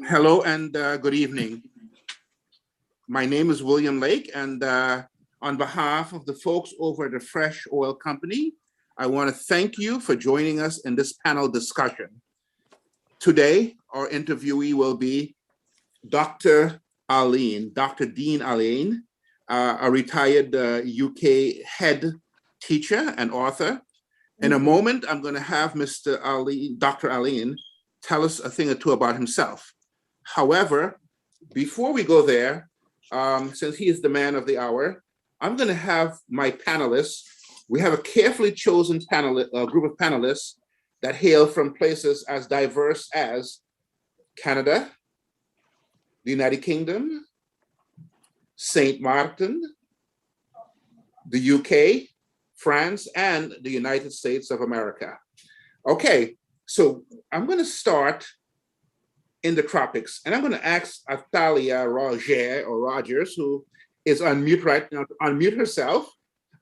Hello and good evening. My name is William Lake, and on behalf of the folks over at the Fresh Oil Company, I want to thank you for joining us in this panel discussion. Today, our interviewee will be Dr. Alleyne, Dr. Dean Alleyne, a retired UK head teacher and author. In a moment, I'm going to have Mr. Alleyne, Dr. Alleyne, tell us a thing or two about himself. However, before we go there, since he is the man of the hour, I'm going to have my panelists. We have a carefully chosen group of panelists that hail from places as diverse as Canada, the United Kingdom, St. Martin, the UK, France, and the United States of America. Okay, so I'm going to start in the tropics, and I'm going to ask Atalia Rogers, who is on mute right now, to unmute herself.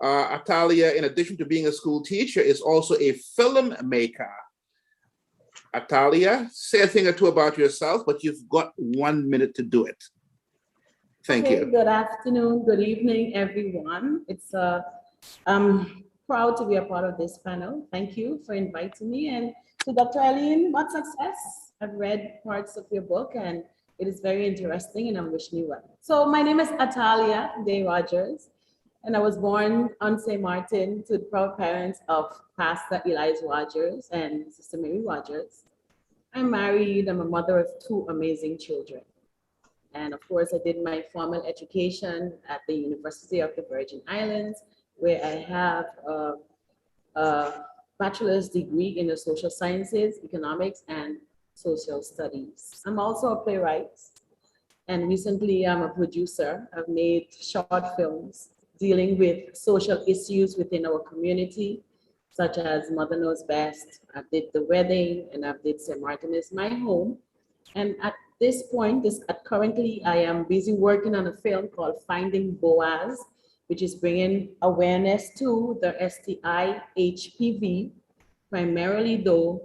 Atalia, in addition to being a school teacher, is also a filmmaker. Atalia, say a thing or two about yourself, but you've got 1 minute to do it. Thank you. Good afternoon, good evening, everyone. I'm proud to be a part of this panel. Thank you for inviting me. And to Dr. Alleyne, much success. I've read parts of your book and it is very interesting and I'm wishing you well. So my name is Atalia De Rogers and I was born on St. Martin to the proud parents of Pastor Elias Rogers and Sister Mary Rogers. I'm married, I'm a mother of 2 amazing children. And of course, I did my formal education at the University of the Virgin Islands, where I have a bachelor's degree in the social sciences, economics, and social studies. I'm also a playwright, and recently I'm a producer. I've made short films dealing with social issues within our community, such as Mother Knows Best. I did The Wedding, and I did St. Martin is My Home. And at this point, currently I am busy working on a film called Finding Boaz, which is bringing awareness to the STI HPV, primarily though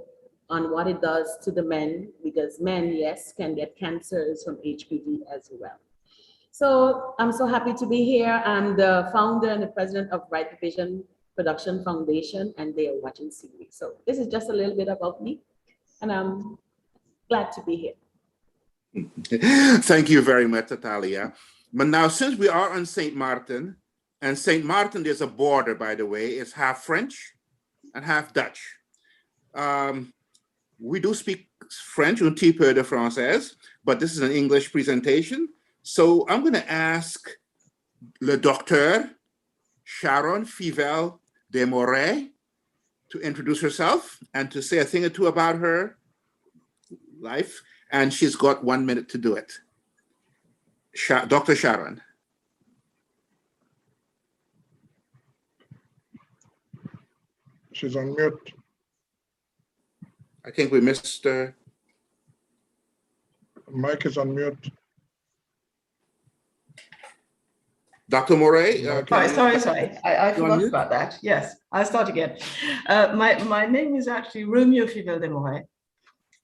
on what it does to the men, because men, yes, can get cancers from HPV as well. So I'm so happy to be here. I'm the founder and the president of Right Vision Production Foundation, and they are watching series. So this is just a little bit about me, and I'm glad to be here. Thank you very much, Atalia. But now, since we are on St. Martin, and St. Martin, there's a border, by the way, it's half French and half Dutch. We do speak French, un petit peu de français, but this is an English presentation. So I'm going to ask le docteur Sharon Fivel Desmarais to introduce herself and to say a thing or two about her life. And she's got 1 minute to do it. Dr. Sharon. She's on mute. I think we missed her. Mic is on mute. Dr. Moray? Sorry. I forgot about that. Yes, I'll start again. My name is actually Romeo Fivel Desmarais.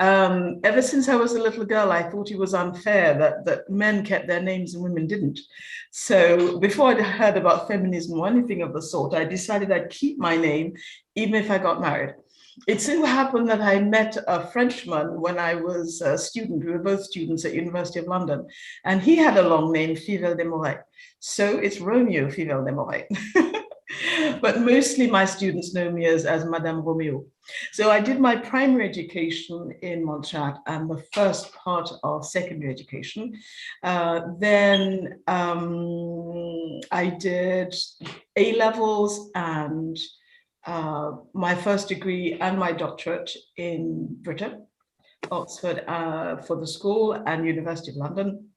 Ever since I was a little girl, I thought it was unfair that men kept their names and women didn't. So before I heard about feminism or anything of the sort, I decided I'd keep my name, even if I got married. It so happened that I met a Frenchman when I was a student. We were both students at University of London, and he had a long name, Fivel Desmarais. So it's Romeo Fivel Desmarais. But mostly my students know me as Madame Romeo. So I did my primary education in Montserrat and the first part of secondary education. Then I did A-levels and my first degree and my doctorate in Britain, Oxford for the school and University of London.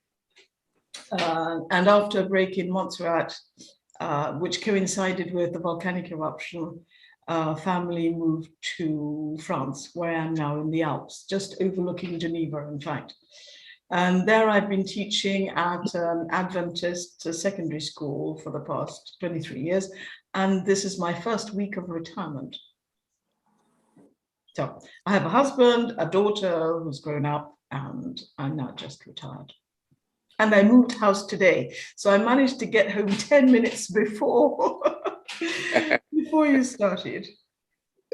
And after a break in Montserrat, which coincided with the volcanic eruption, family moved to France, where I am now in the Alps, just overlooking Geneva, in fact. And there I've been teaching at an Adventist secondary school for the past 23 years. And this is my first week of retirement. So I have a husband, a daughter who's grown up, and I'm now just retired. And I moved house today, so I managed to get home 10 minutes before before you started.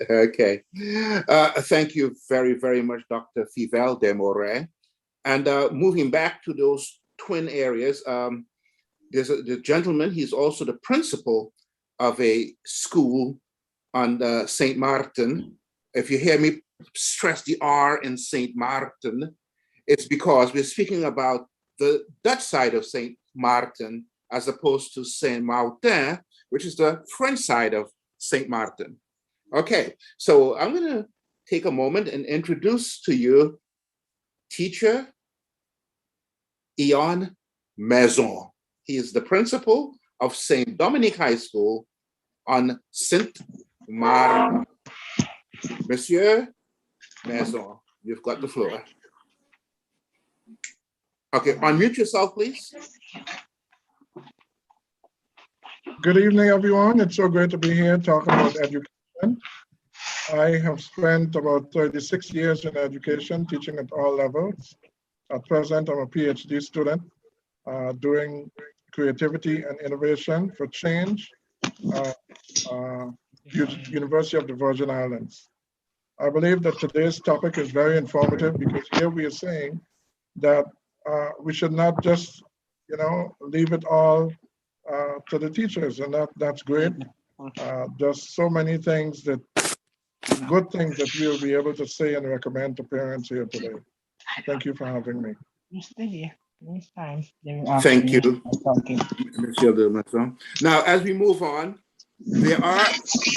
Okay. Thank you very, very much, Dr. Fivel Desmarais. And moving back to those twin areas, there's the gentleman, he's also the principal of a school on St. Martin. If you hear me stress the R in St. Martin, it's because we're speaking about the Dutch side of St. Martin as opposed to Saint Martin, which is the French side of St. Martin. Okay, so I'm going to take a moment and introduce to you teacher Ian Maison. He is the principal of St. Dominic High School on Saint Martin. Monsieur Maison, you've got the floor. Okay, unmute yourself, please. Good evening, everyone. It's so great to be here talking about education. I have spent about 36 years in education, teaching at all levels. At present, I'm a PhD student doing creativity and innovation for change, University of the Virgin Islands. I believe that today's topic is very informative because here we are saying that we should not just, leave it all to the teachers, and that's great. There's so many things good things that we'll be able to say and recommend to parents here today. Thank you for having me. Thank you, Monsieur de Maison. Now, as we move on, there are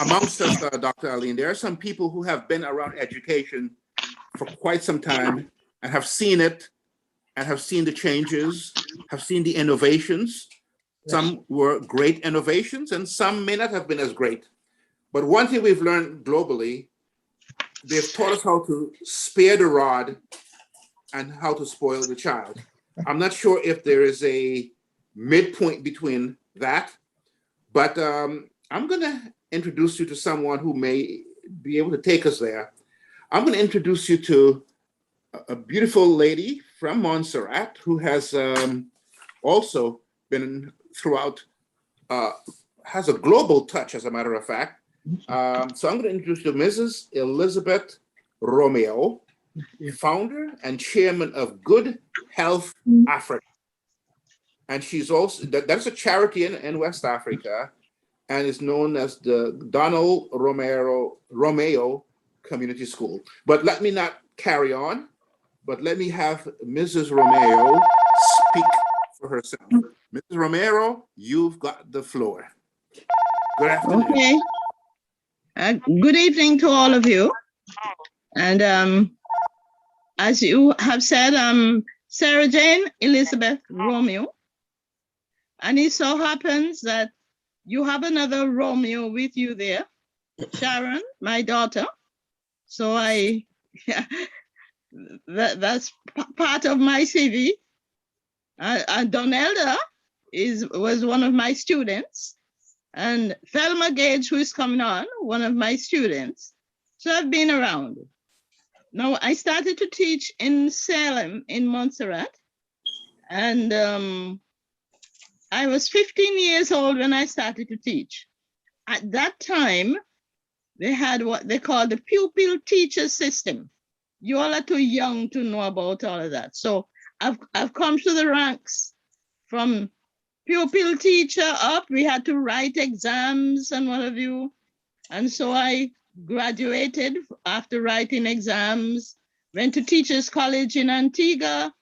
amongst us, Dr. Alleyne, there are some people who have been around education for quite some time and have seen it and have seen the changes, have seen the innovations. Some were great innovations and some may not have been as great. But one thing we've learned globally, they've taught us how to spare the rod and how to spoil the child. I'm not sure if there is a midpoint between that, but I'm going to introduce you to someone who may be able to take us there. I'm going to introduce you to a beautiful lady from Montserrat who has also been throughout, has a global touch, as a matter of fact. So I'm going to introduce you to Mrs. Elizabeth Romeo, founder and chairman of Good Health Africa. And she's also, that's a charity in West Africa and is known as the Donald Romeo Community School. But let me not carry on, but let me have Mrs. Romeo speak for herself. Mrs. Romero, you've got the floor. Good afternoon. Okay. Good evening to all of you. And as you have said, I'm Sarah Jane Elizabeth Romeo. And it so happens that you have another Romeo with you there, Sharon, my daughter. So that's part of my CV. And Donelda was one of my students. And Thelma Gage, who is coming on, one of my students. So I've been around. Now, I started to teach in Salem, in Montserrat. And I was 15 years old when I started to teach. At that time, they had what they call the pupil teacher system. You all are too young to know about all of that. So I've come to the ranks from pupil teacher up. We had to write exams and what have you. And so I graduated after writing exams, went to Teachers College in Antigua.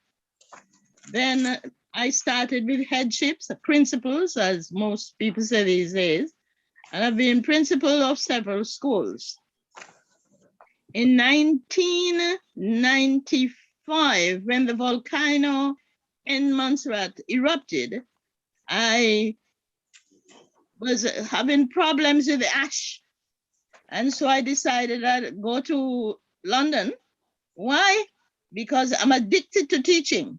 Then I started with headships, principals, as most people say these days. And I've been principal of several schools. In 1995, when the volcano in Montserrat erupted, I was having problems with the ash. And so I decided I'd go to London. Why? Because I'm addicted to teaching.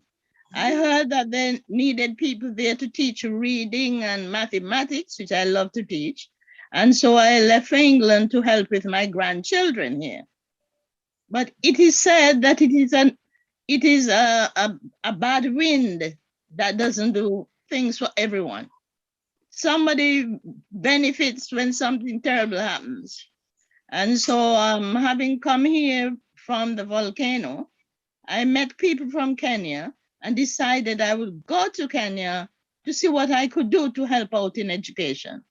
I heard that they needed people there to teach reading and mathematics, which I love to teach. And so I left for England to help with my grandchildren here. But it is said that it is it is a bad wind that doesn't do things for everyone. Somebody benefits when something terrible happens. And so having come here from the volcano, I met people from Kenya and decided I would go to Kenya to see what I could do to help out in education.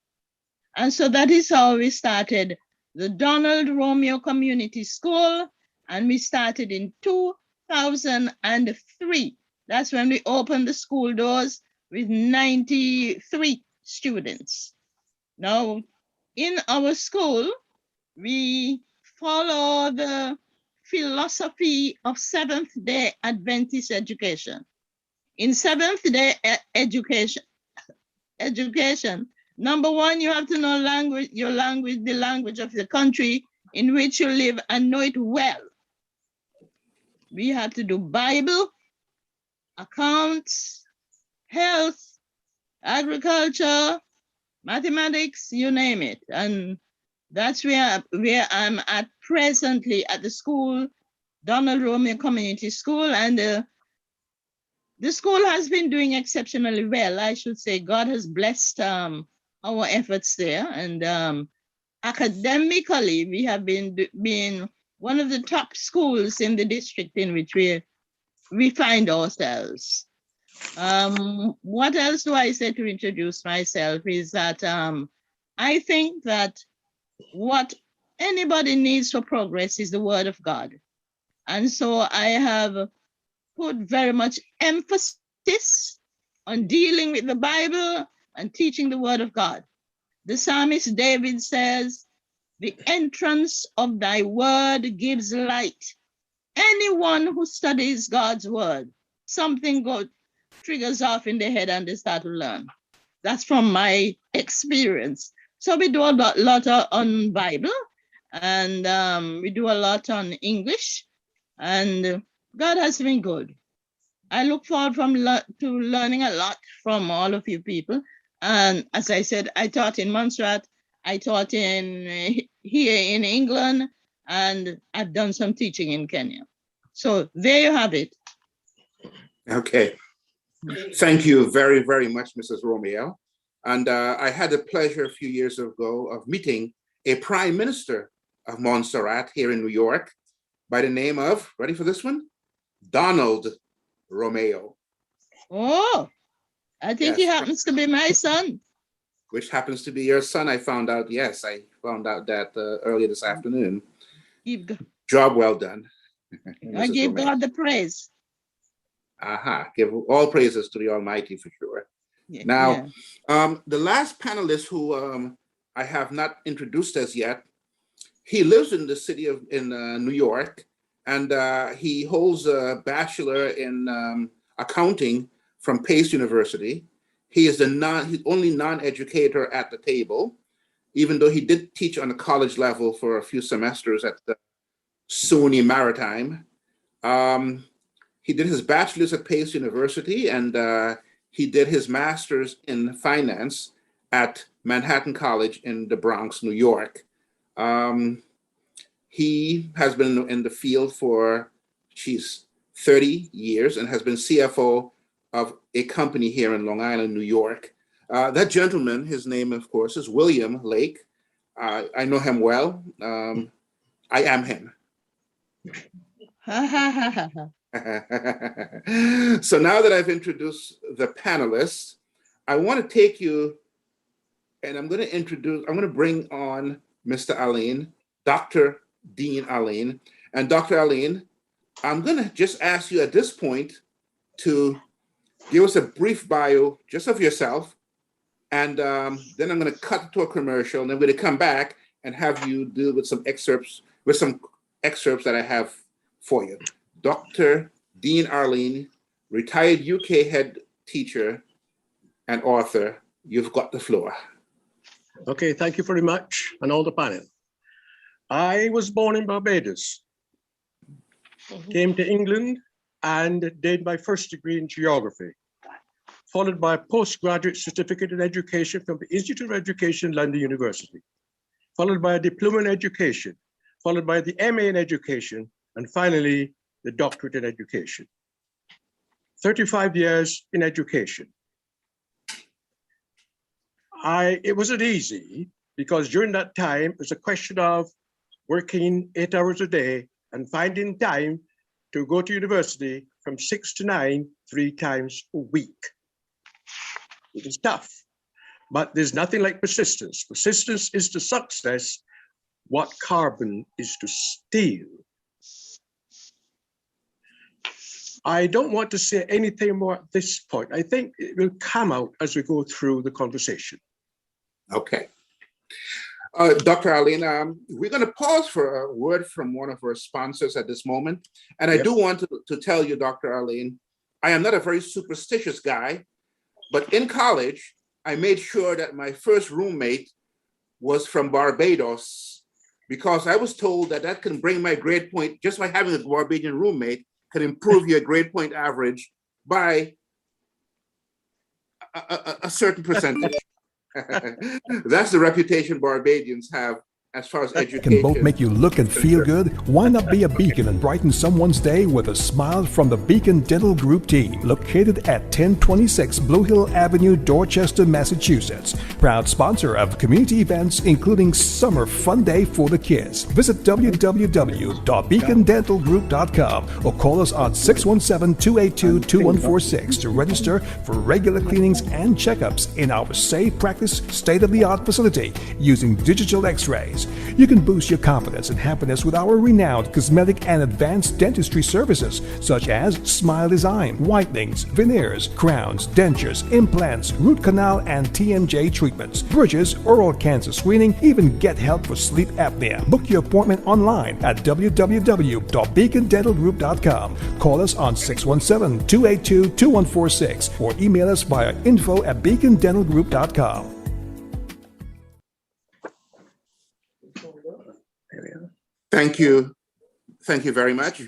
And so that is how we started the Donald Romeo Community School, and we started in 2003. That's when we opened the school doors with 93 students. Now, in our school, we follow the philosophy of Seventh-day Adventist education. In Seventh-day education, number one, you have to know the language of the country in which you live and know it well. We have to do Bible, accounts, health, agriculture, mathematics, you name it. And that's where I'm at presently at the school, Donald Romeo Community School. And the school has been doing exceptionally well. I should say God has blessed our efforts there. And academically, we have been one of the top schools in the district in which we find ourselves. What else do I say to introduce myself is that I think that what anybody needs for progress is the word of God. And so I have put very much emphasis on dealing with the Bible and teaching the word of God. The psalmist David says, "The entrance of thy word gives light." Anyone who studies God's word, something good triggers off in their head and they start to learn. That's from my experience. So we do a lot on Bible, and we do a lot on English, and God has been good. I look forward to learning a lot from all of you people. And as I said, I taught in Montserrat, I taught here in England, and I've done some teaching in Kenya. So there you have it. Okay. Thank you very, very much, Mrs. Romeo. And I had the pleasure a few years ago of meeting a prime minister of Montserrat here in New York by the name of, ready for this one? Donald Romeo. Oh, I think he happens to be my son. Which happens to be your son, I found out. Yes, I found out that earlier this afternoon. Job well done. I give God the praise. Give all praises to the Almighty for sure. Yeah, now, the last panelist who I have not introduced as yet, he lives in the city of New York, and he holds a bachelor in accounting from Pace University. He is he's only non-educator at the table, even though he did teach on a college level for a few semesters at the SUNY Maritime. He did his bachelor's at Pace University, and he did his master's in finance at Manhattan College in the Bronx, New York. He has been in the field for, 30 years and has been CFO of a company here in Long Island, New York. That gentleman, his name, of course, is William Lake. I know him well. I am him. So now that I've introduced the panelists, I want to take you, and I'm going to bring on Mr. Alleyne, Dr. Dean Alleyne. And Dr. Alleyne, I'm going to just ask you at this point to give us a brief bio just of yourself. And then I'm going to cut to a commercial, and then we're going to come back and have you deal with some excerpts that I have for you. Dr. Dean Alleyne, retired UK head teacher and author, you've got the floor. Okay, thank you very much, and all the panel. I was born in Barbados, came to England and did my first degree in geography, followed by a postgraduate certificate in education from the Institute of Education, London University, followed by a diploma in education, followed by the MA in education, and finally the doctorate in education. 35 years in education. It wasn't easy because during that time, it was a question of working 8 hours a day and finding time to go to university from 6 to 9, 3 times a week. It was tough, but there's nothing like persistence. Persistence is to success what carbon is to steel. I don't want to say anything more at this point. I think it will come out as we go through the conversation. Okay. Dr. Alleyne, we're going to pause for a word from one of our sponsors at this moment. And I do want to tell you, Dr. Alleyne, I am not a very superstitious guy, but in college, I made sure that my first roommate was from Barbados because I was told that that can bring my grade point, just by having a Barbadian roommate, can improve your grade point average by a certain percentage. That's the reputation Barbadians have as far as education. Can both make you look and feel good? Why not be a beacon and brighten someone's day with a smile from the Beacon Dental Group team, located at 1026 Blue Hill Avenue, Dorchester, Massachusetts. Proud sponsor of community events, including Summer Fun Day for the Kids. Visit www.beacondentalgroup.com or call us on 617-282-2146 to register for regular cleanings and checkups in our safe practice, state-of-the-art facility using digital x-rays. You can boost your confidence and happiness with our renowned cosmetic and advanced dentistry services, such as smile design, whitenings, veneers, crowns, dentures, implants, root canal and TMJ treatments, bridges, oral cancer screening, even get help for sleep apnea. Book your appointment online at www.beacondentalgroup.com. Call us on 617-282-2146 or email us via info@beacondentalgroup.com. Thank you. Thank you very much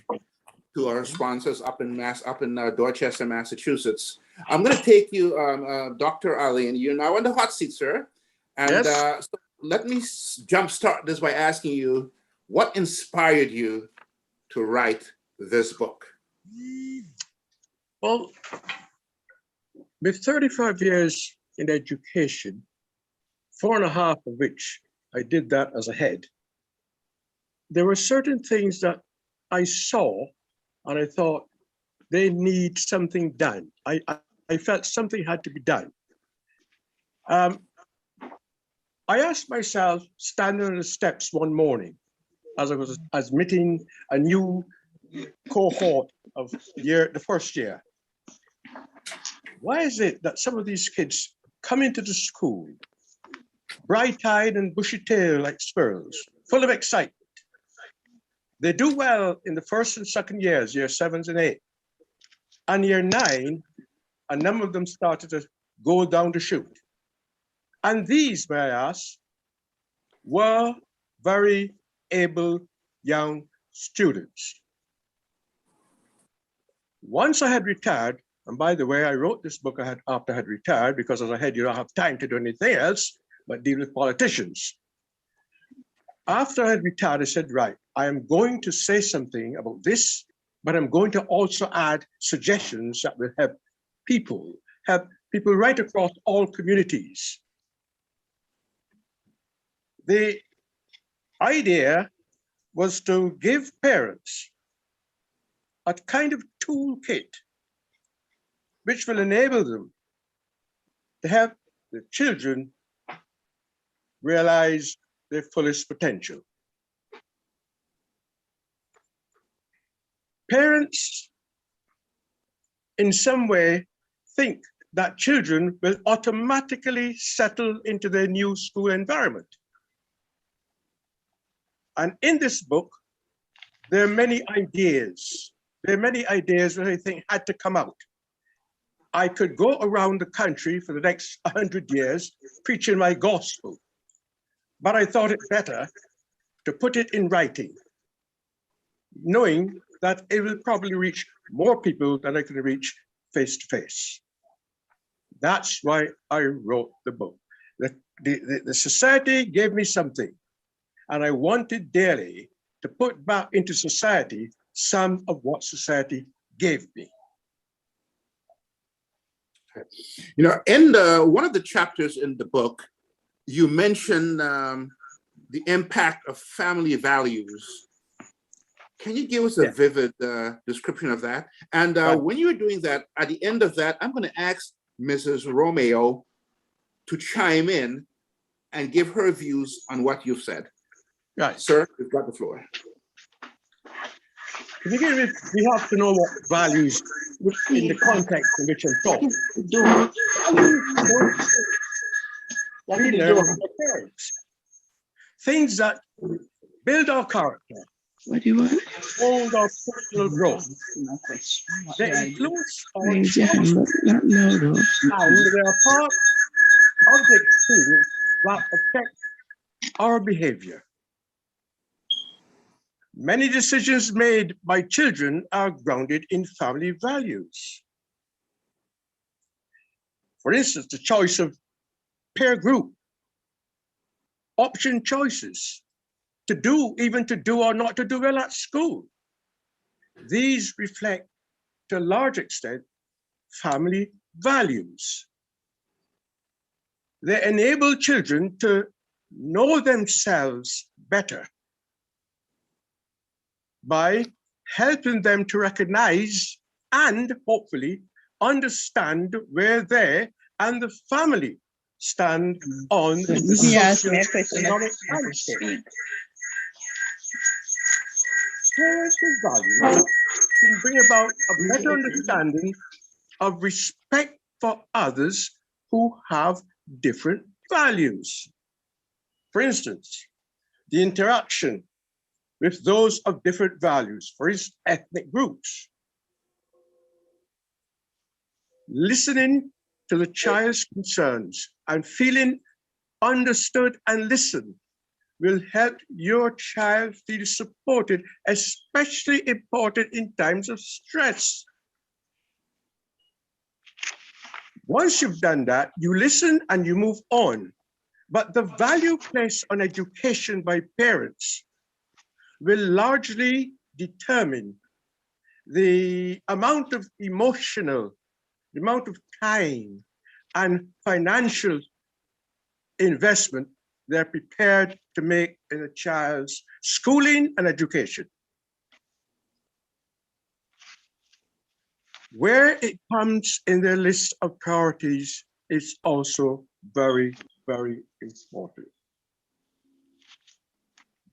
to our sponsors up in Dorchester, Massachusetts. I'm going to take you, Dr. Alleyne. You're now in the hot seat, sir. And so let me jumpstart this by asking you, what inspired you to write this book? Well, with 35 years in education, 4.5 of which I did that as a head, there were certain things that I saw and I thought they need something done. I felt something had to be done. I asked myself, standing on the steps one morning, as I was admitting a new cohort of the first year, why is it that some of these kids come into the school bright-eyed and bushy-tailed like squirrels, full of excitement? They do well in the first and second years, year 7s and 8. And year 9, a number of them started to go down the chute. And these, may I ask, were very able young students. Once I had retired, and by the way, I wrote this book after I had retired, because as a head, you don't have time to do anything else but deal with politicians. After I had retired, I said, right, I am going to say something about this, but I'm going to also add suggestions that will help people right across all communities. The idea was to give parents a kind of toolkit which will enable them to help the children realize their fullest potential. Parents, in some way, think that children will automatically settle into their new school environment. And in this book, there are many ideas. There are many ideas that I think had to come out. I could go around the country for the next 100 years preaching my gospel, but I thought it better to put it in writing, knowing that it will probably reach more people than I could reach face to face. That's why I wrote the book. The society gave me something, and I wanted daily to put back into society some of what society gave me. You know, in one of the chapters in the book, you mentioned the impact of family values. Can you give us a vivid description of that? And when you're doing that, at the end of that, I'm going to ask Mrs. Romeo to chime in and give her views on what you've said. Right. Sir, you've got the floor. To begin with, we have to know what values in the context in which I'm talking. We learn from our parents. Things that build our character, What do you want? hold our personal growth. They influence our Raise your hand, but not now, though. and they are part of the experience that affect our behavior. Many decisions made by children are grounded in family values. For instance, the choice of peer group, option choices, even to do or not to do well at school. These reflect, to a large extent, family values. They enable children to know themselves better by helping them to recognize and hopefully understand where they and the family stand on the socio-economic landscape. Parental values can bring about a better understanding of respect for others who have different values. For instance, the interaction with those of different values, for instance, ethnic groups. Listening to the child's concerns and feeling understood and listened will help your child feel supported, especially important in times of stress. Once you've done that, you listen and you move on. But the value placed on education by parents will largely determine the amount of emotional, the amount of time and financial investment they're prepared to make in a child's schooling and education. Where it comes in their list of priorities is also very, very important.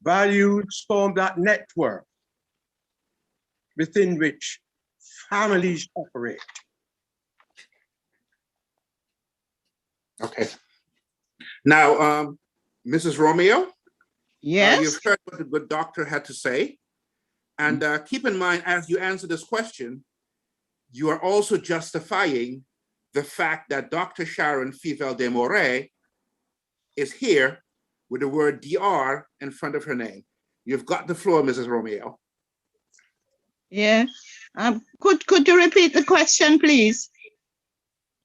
Values form that network within which families operate. Okay. Now, Mrs. Romeo, Yes. you've heard what the good doctor had to say. And keep in mind, as you answer this question, you are also justifying the fact that Dr. Sharon Fivel-Desmarais is here with the word DR in front of her name. You've got the floor, Mrs. Romeo. Yeah. Could you repeat the question, please?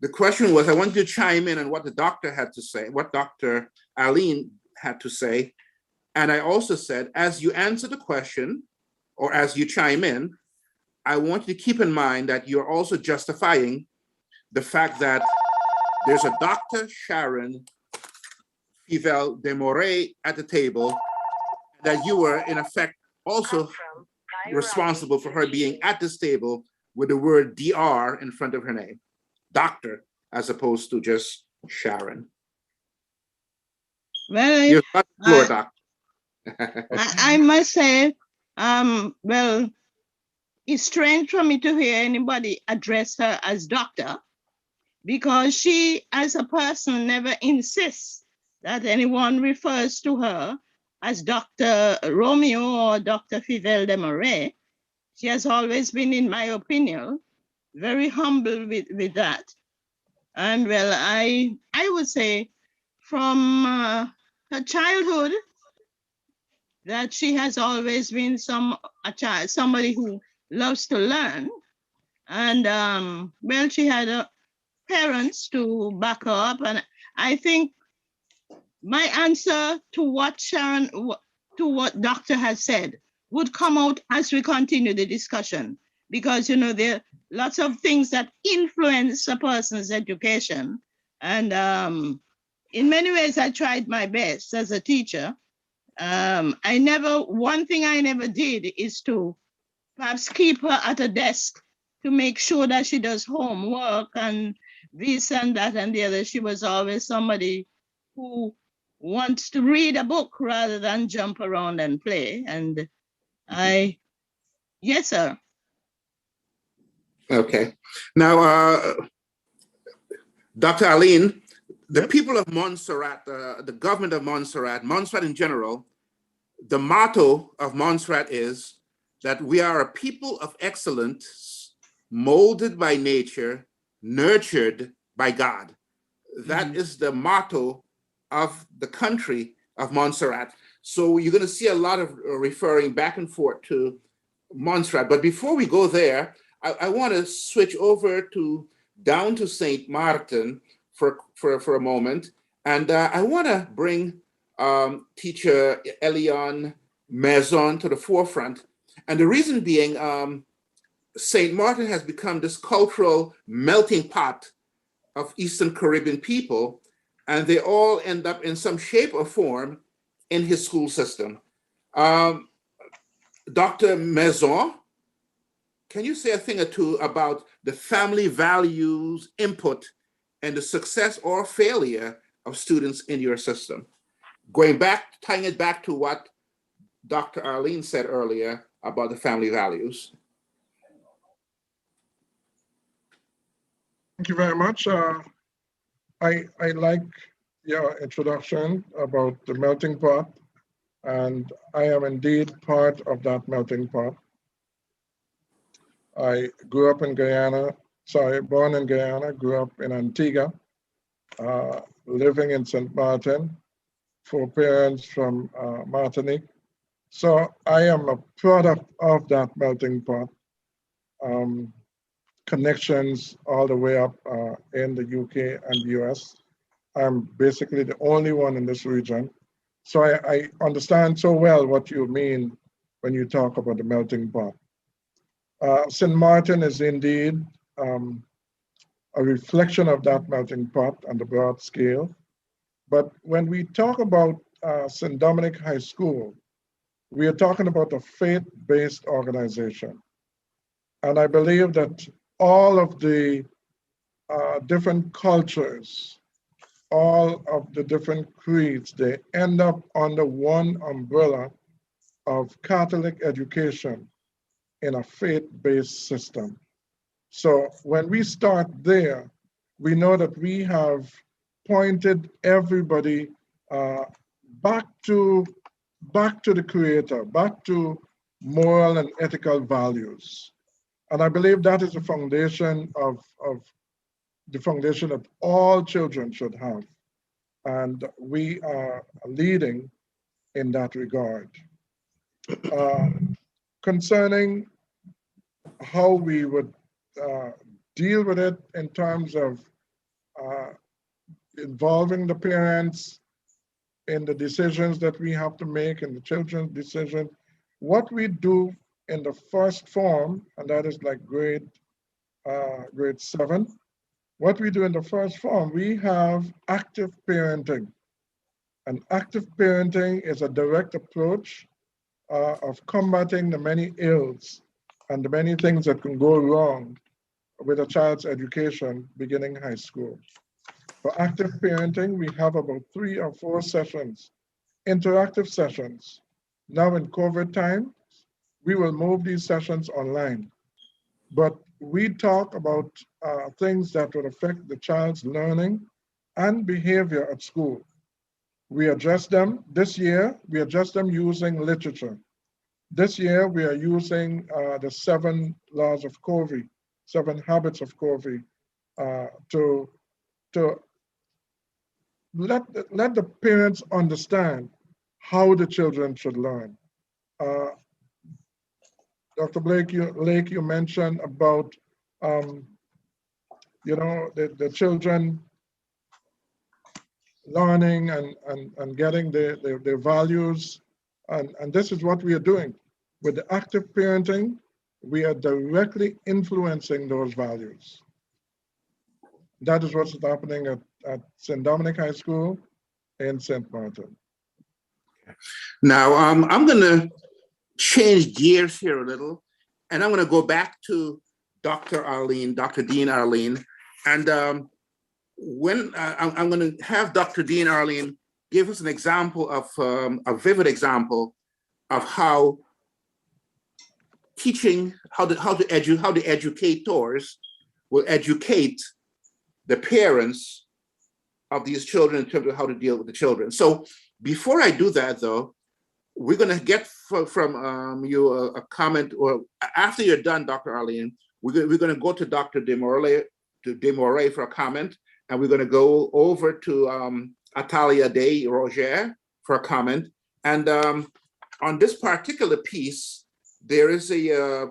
The question was, I want you to chime in on what the doctor had to say, what Dr. Alleyne had to say. And I also said, as you answer the question, or as you chime in, I want you to keep in mind that you're also justifying the fact that there's a Dr. Sharon Fivel-Desmarais at the table, that you were in effect also responsible for her being at this table with the word DR in front of her name, doctor, as opposed to just Sharon. Well, You've got the floor, doctor. I must say, well, it's strange for me to hear anybody address her as doctor, because she, as a person, never insists that anyone refers to her as Dr. Romeo or Dr. Fivel-Desmarais. She has always been, in my opinion, very humble with that. And well, I would say from her childhood that she has always been somebody who loves to learn. And well, she had parents to back her up. And I think my answer to what Sharon, to what doctor has said would come out as we continue the discussion, because you know there are lots of things that influence a person's education, and in many ways I tried my best as a teacher. One thing I never did is to perhaps keep her at a desk to make sure that she does homework and this and that and the other. She was always somebody who wants to read a book rather than jump around and play. And yes, sir. Okay. Now, Dr. Alleyne, the people of Montserrat, the government of Montserrat in general, the motto of Montserrat is that we are a people of excellence, molded by nature, nurtured by God. That is the motto of the country of Montserrat. So you're going to see a lot of referring back and forth to Montserrat. But before we go there, I want to switch over down to St. Martin for a moment. And I want to bring teacher Eliane Maison to the forefront. And the reason being, St. Martin has become this cultural melting pot of Eastern Caribbean people, and they all end up in some shape or form in his school system. Dr. Maison, can you say a thing or two about the family values input and the success or failure of students in your system? Tying it back to what Dr. Alleyne said earlier about the family values. Thank you very much. I like your introduction about the melting pot, and I am indeed part of that melting pot. I grew up in born in Guyana, grew up in Antigua, living in St. Martin, 4 parents from Martinique. So I am a product of that melting pot. Connections all the way up in the UK and the US. I'm basically the only one in this region. So I understand so well what you mean when you talk about the melting pot. St. Martin is indeed a reflection of that melting pot on the broad scale. But when we talk about St. Dominic High School, we are talking about a faith-based organization. And I believe that all of the different cultures, all of the different creeds, they end up under one umbrella of Catholic education in a faith-based system. So when we start there, we know that we have pointed everybody back to the Creator, back to moral and ethical values. And I believe that is the foundation of the foundation that all children should have. And we are leading in that regard. Concerning how we would deal with it in terms of involving the parents in the decisions that we have to make and the children's decision, what we do in the first form, and that is like grade 7, what we do in the first form, we have active parenting. And active parenting is a direct approach of combating the many ills and the many things that can go wrong with a child's education beginning high school. For active parenting, we have about 3 or 4 sessions, interactive sessions. Now in COVID time, we will move these sessions online. But we talk about things that would affect the child's learning and behavior at school. We address them this year, we address them using literature. This year, we are using the 7 laws of Covey, 7 habits of Covey, to let the parents understand how the children should learn. Dr. Lake, you mentioned about, the children learning and getting their values. And this is what we are doing. With the active parenting, we are directly influencing those values. That is what's happening at St. Dominic High School in St. Martin. Now, I'm going to change gears here a little, and I'm going to go back to Dr. Alleyne, Dr. Dean Alleyne, and when I'm going to have Dr. Dean Alleyne give us an example of a vivid example of how teaching, how the educators will educate the parents of these children in terms of how to deal with the children. So before I do that, though, we're going to get from you a comment, or after you're done, Dr. Alleyne, we're going to go to Dr. Demore for a comment, and we're going to go over to Atalia de Roger for a comment. And on this particular piece, there is a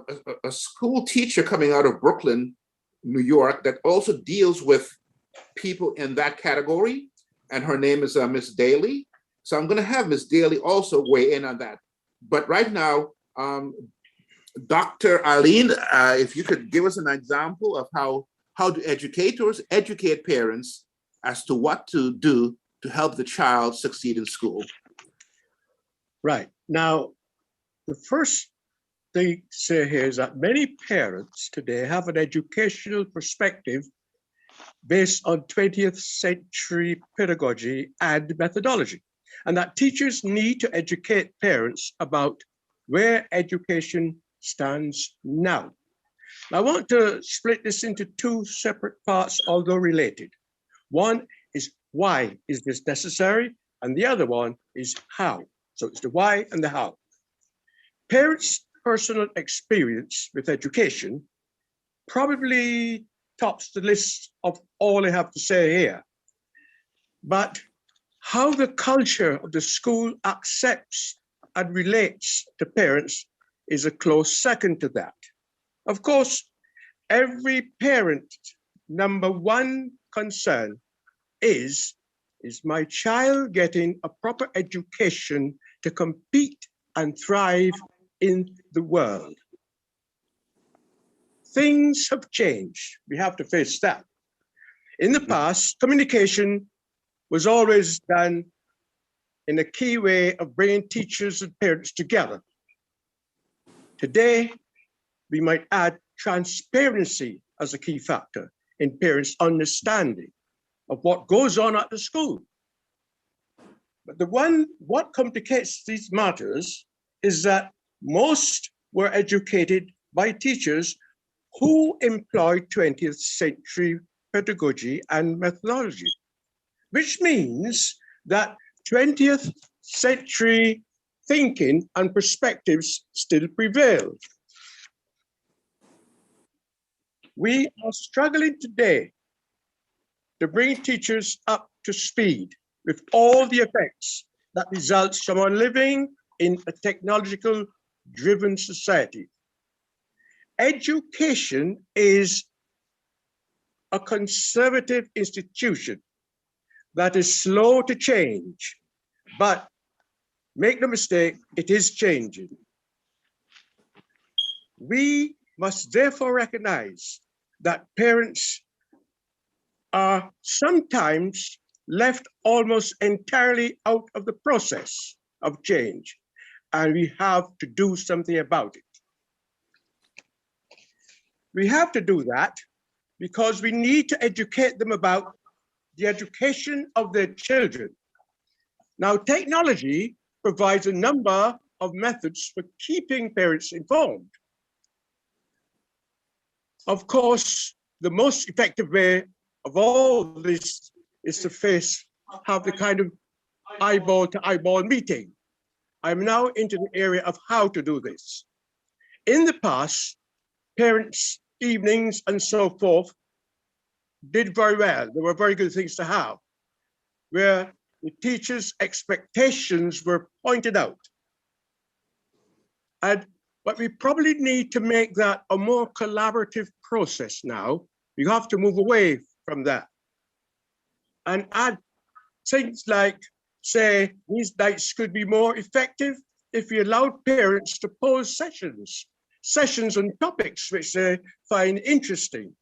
school teacher coming out of Brooklyn, New York, that also deals with people in that category, and her name is Miss Daly. So I'm going to have Miss Daly also weigh in on that. But right now, Dr. Alleyne, if you could give us an example of how do educators educate parents as to what to do to help the child succeed in school. Right. Now, the first thing to say here is that many parents today have an educational perspective based on 20th century pedagogy and methodology, and that teachers need to educate parents about where education stands now. I want to split this into two separate parts, although related. One is why is this necessary, and the other one is how. So it's the why and the how. Parents' personal experience with education probably tops the list of all I have to say here. But how the culture of the school accepts and relates to parents is a close second to that. Of course, every parent's number one concern is my child getting a proper education to compete and thrive in the world? Things have changed. We have to face that. In the past, communication was always done in a key way of bringing teachers and parents together. Today, we might add transparency as a key factor in parents' understanding of what goes on at the school. But what complicates these matters is that most were educated by teachers who employed 20th century pedagogy and methodology, which means that 20th century thinking and perspectives still prevail. We are struggling today to bring teachers up to speed with all the effects that results from our living in a technological-driven society. Education is a conservative institution that is slow to change, but make no mistake, it is changing. We must therefore recognize that parents are sometimes left almost entirely out of the process of change, and we have to do something about it. We have to do that because we need to educate them about the education of their children. Now, technology provides a number of methods for keeping parents informed. Of course, the most effective way of all this is to have the kind of eyeball-to-eyeball meeting. I'm now into the area of how to do this. In the past, parents' evenings and so forth did very well. They were very good things to have, where the teachers' expectations were pointed out. But we probably need to make that a more collaborative process now. You have to move away from that and add things like, say, these nights could be more effective if we allowed parents to pose sessions on topics which they find interesting.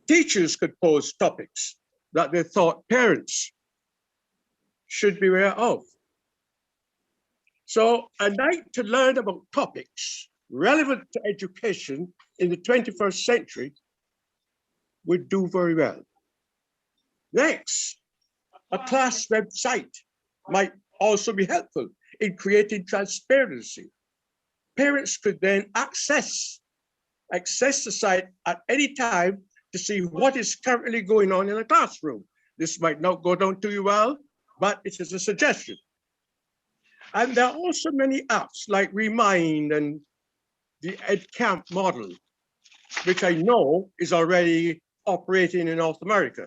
Teachers could pose topics that they thought parents should be aware of. So a night to learn about topics relevant to education in the 21st century would do very well. Next, a class website might also be helpful in creating transparency. Parents could then access the site at any time to see what is currently going on in a classroom. This might not go down too well, but it is a suggestion. And there are also many apps like Remind and the EdCamp model, which I know is already operating in North America,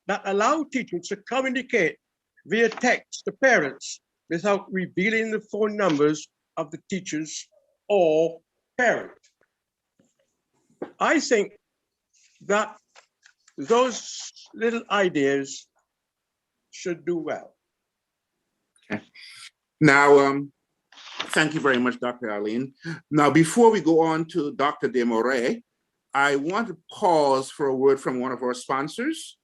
that allow teachers to communicate via text to parents without revealing the phone numbers of the teachers or parent. I think that those little ideas should do well. Okay. Now, thank you very much, Dr. Alleyne. Now, before we go on to Dr. Desmarais, I want to pause for a word from one of our sponsors.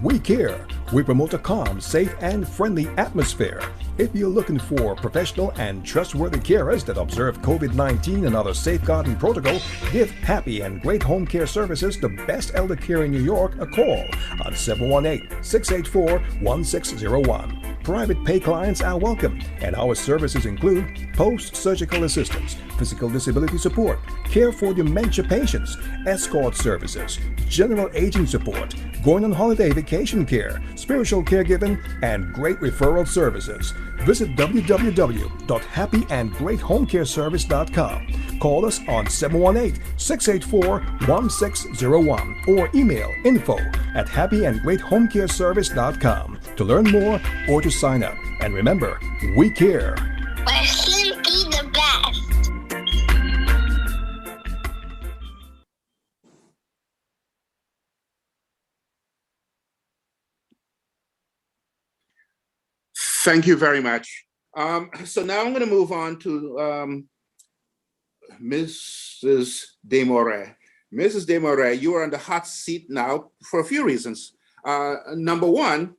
We care. We promote a calm, safe, and friendly atmosphere. If you're looking for professional and trustworthy carers that observe COVID-19 and other safeguarding protocol, give Happy and Great Home Care Services, the best elder care in New York, a call on 718-684-1601. Private pay clients are welcome, and our services include post-surgical assistance, physical disability support, care for dementia patients, escort services, general aging support, going on holiday vacation care, spiritual caregiving, and great referral services. Visit www.happyandgreathomecareservice.com. Call us on 718-684-1601 or email info@happyandgreathomecareservice.com to learn more or to sign up. And remember, we care. We're simply the best. Thank you very much. So now I'm going to move on to Mrs. Desmarais. Mrs. Desmarais, you are on the hot seat now for a few reasons. Number one,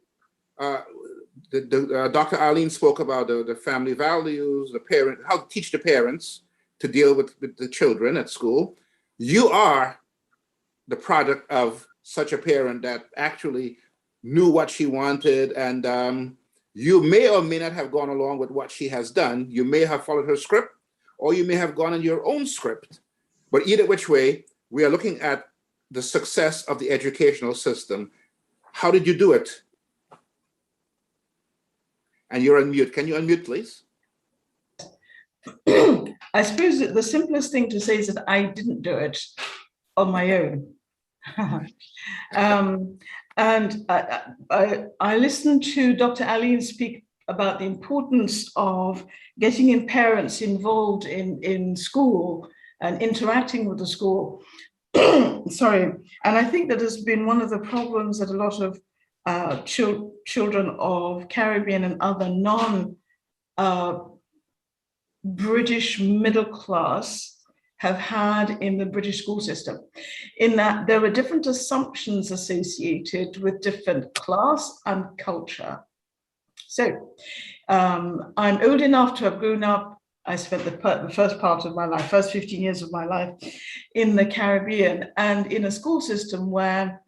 Dr. Alleyne spoke about the family values, how to teach the parents to deal with the children at school. You are the product of such a parent that actually knew what she wanted, and you may or may not have gone along with what she has done. You may have followed her script, or you may have gone on your own script. But either which way, we are looking at the success of the educational system. How did you do it? And you're on mute. Can you unmute, please? I suppose that the simplest thing to say is that I didn't do it on my own. And I listened to Dr. Alleyne speak about the importance of getting parents involved in school and interacting with the school. Sorry, and I think that has been one of the problems that a lot of children of Caribbean and other non-British middle class have had in the British school system, in that there were different assumptions associated with different class and culture. So I'm old enough to have grown up. I spent the first part of my life, first 15 years of my life in the Caribbean, and in a school system where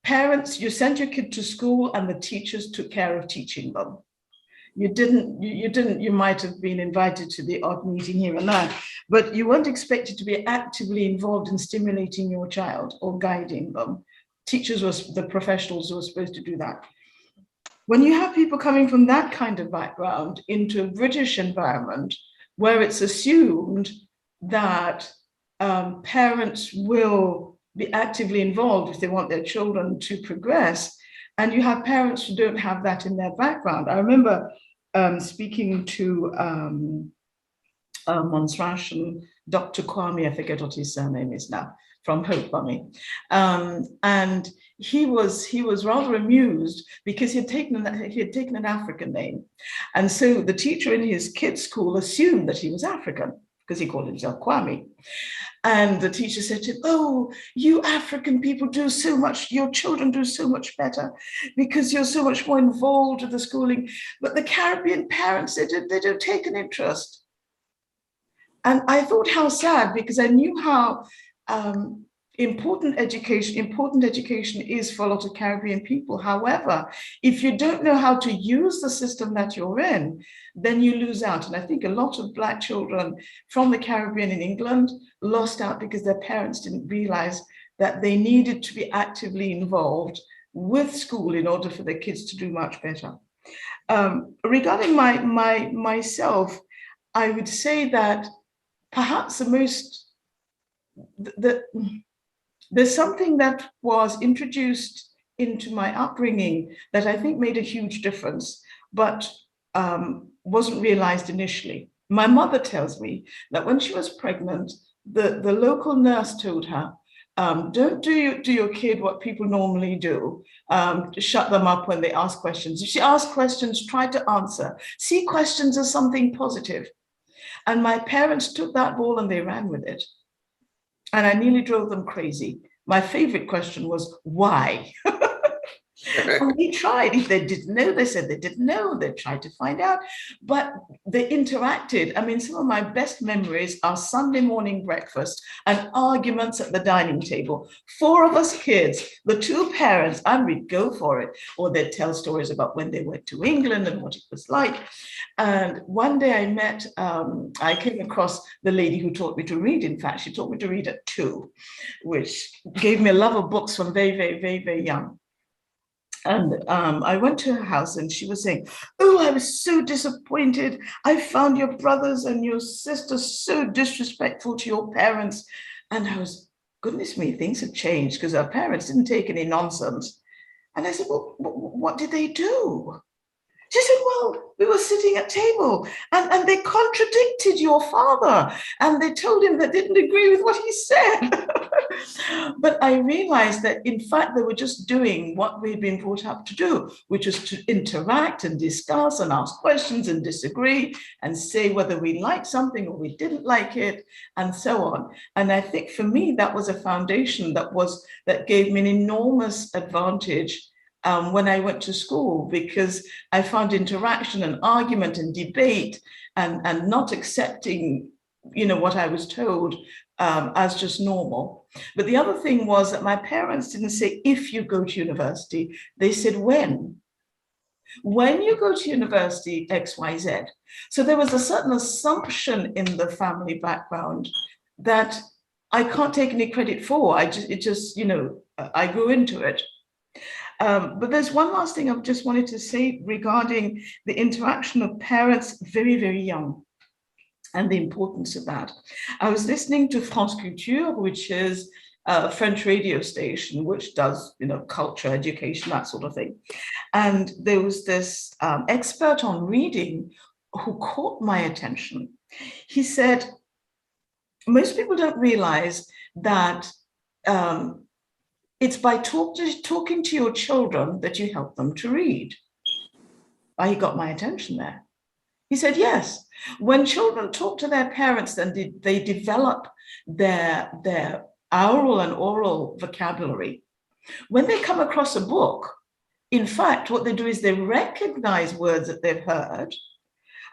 parents, you sent your kid to school and the teachers took care of teaching them. You might have been invited to the odd meeting here and there, but you weren't expected to be actively involved in stimulating your child or guiding them. Teachers were the professionals who were supposed to do that. When you have people coming from that kind of background into a British environment where it's assumed that parents will be actively involved if they want their children to progress, And you have parents who don't have that in their background. I remember speaking to Montserrat and Dr. Kwame, I forget what his surname is now, from Hope Bunny. And he was rather amused because he had taken an African name. And so the teacher in his kids' school assumed that he was African because he called himself Kwame. And the teacher said to him, "Oh, you African people do so much, your children do so much better because you're so much more involved with the schooling. But the Caribbean parents, they don't take an interest." And I thought how sad, because I knew how important education is for a lot of Caribbean people. However, if you don't know how to use the system that you're in, then you lose out. And I think a lot of Black children from the Caribbean in England lost out because their parents didn't realize that they needed to be actively involved with school in order for their kids to do much better. Regarding myself, I would say that perhaps there's something that was introduced into my upbringing that I think made a huge difference, but wasn't realized initially. My mother tells me that when she was pregnant, the local nurse told her, don't do your kid what people normally do, shut them up when they ask questions. If she asks questions, try to answer. See questions as something positive. And my parents took that ball and they ran with it. And I nearly drove them crazy. My favorite question was, why? And we tried. If they didn't know, they said they didn't know. They tried to find out, but they interacted. I mean, some of my best memories are Sunday morning breakfast and arguments at the dining table. 4 of us kids, the 2 parents, and we'd go for it. Or they'd tell stories about when they went to England and what it was like. And one day I came across the lady who taught me to read. In fact, she taught me to read at 2, which gave me a love of books from very, very, very, very young. And I went to her house and she was saying, "Oh, I was so disappointed. I found your brothers and your sisters so disrespectful to your parents." And I was, goodness me, things have changed because our parents didn't take any nonsense. And I said, "Well, what did they do?" She said, "Well, we were sitting at table and they contradicted your father and they told him they didn't agree with what he said." But I realized that in fact, they were just doing what we'd been brought up to do, which is to interact and discuss and ask questions and disagree and say whether we liked something or we didn't like it and so on. And I think for me, that was a foundation that gave me an enormous advantage when I went to school, because I found interaction and argument and debate and not accepting, what I was told as just normal. But the other thing was that my parents didn't say, if you go to university, they said, when you go to university, X, Y, Z. So there was a certain assumption in the family background that I can't take any credit for. I grew into it. But there's one last thing I've just wanted to say regarding the interaction of parents very, very young and the importance of that. I was listening to France Culture, which is a French radio station, which does, culture, education, that sort of thing. And there was this expert on reading who caught my attention. He said, most people don't realize that it's by talking to your children that you help them to read. He got my attention there. He said, yes, when children talk to their parents, then they develop their oral and oral vocabulary. When they come across a book, in fact, what they do is they recognize words that they've heard.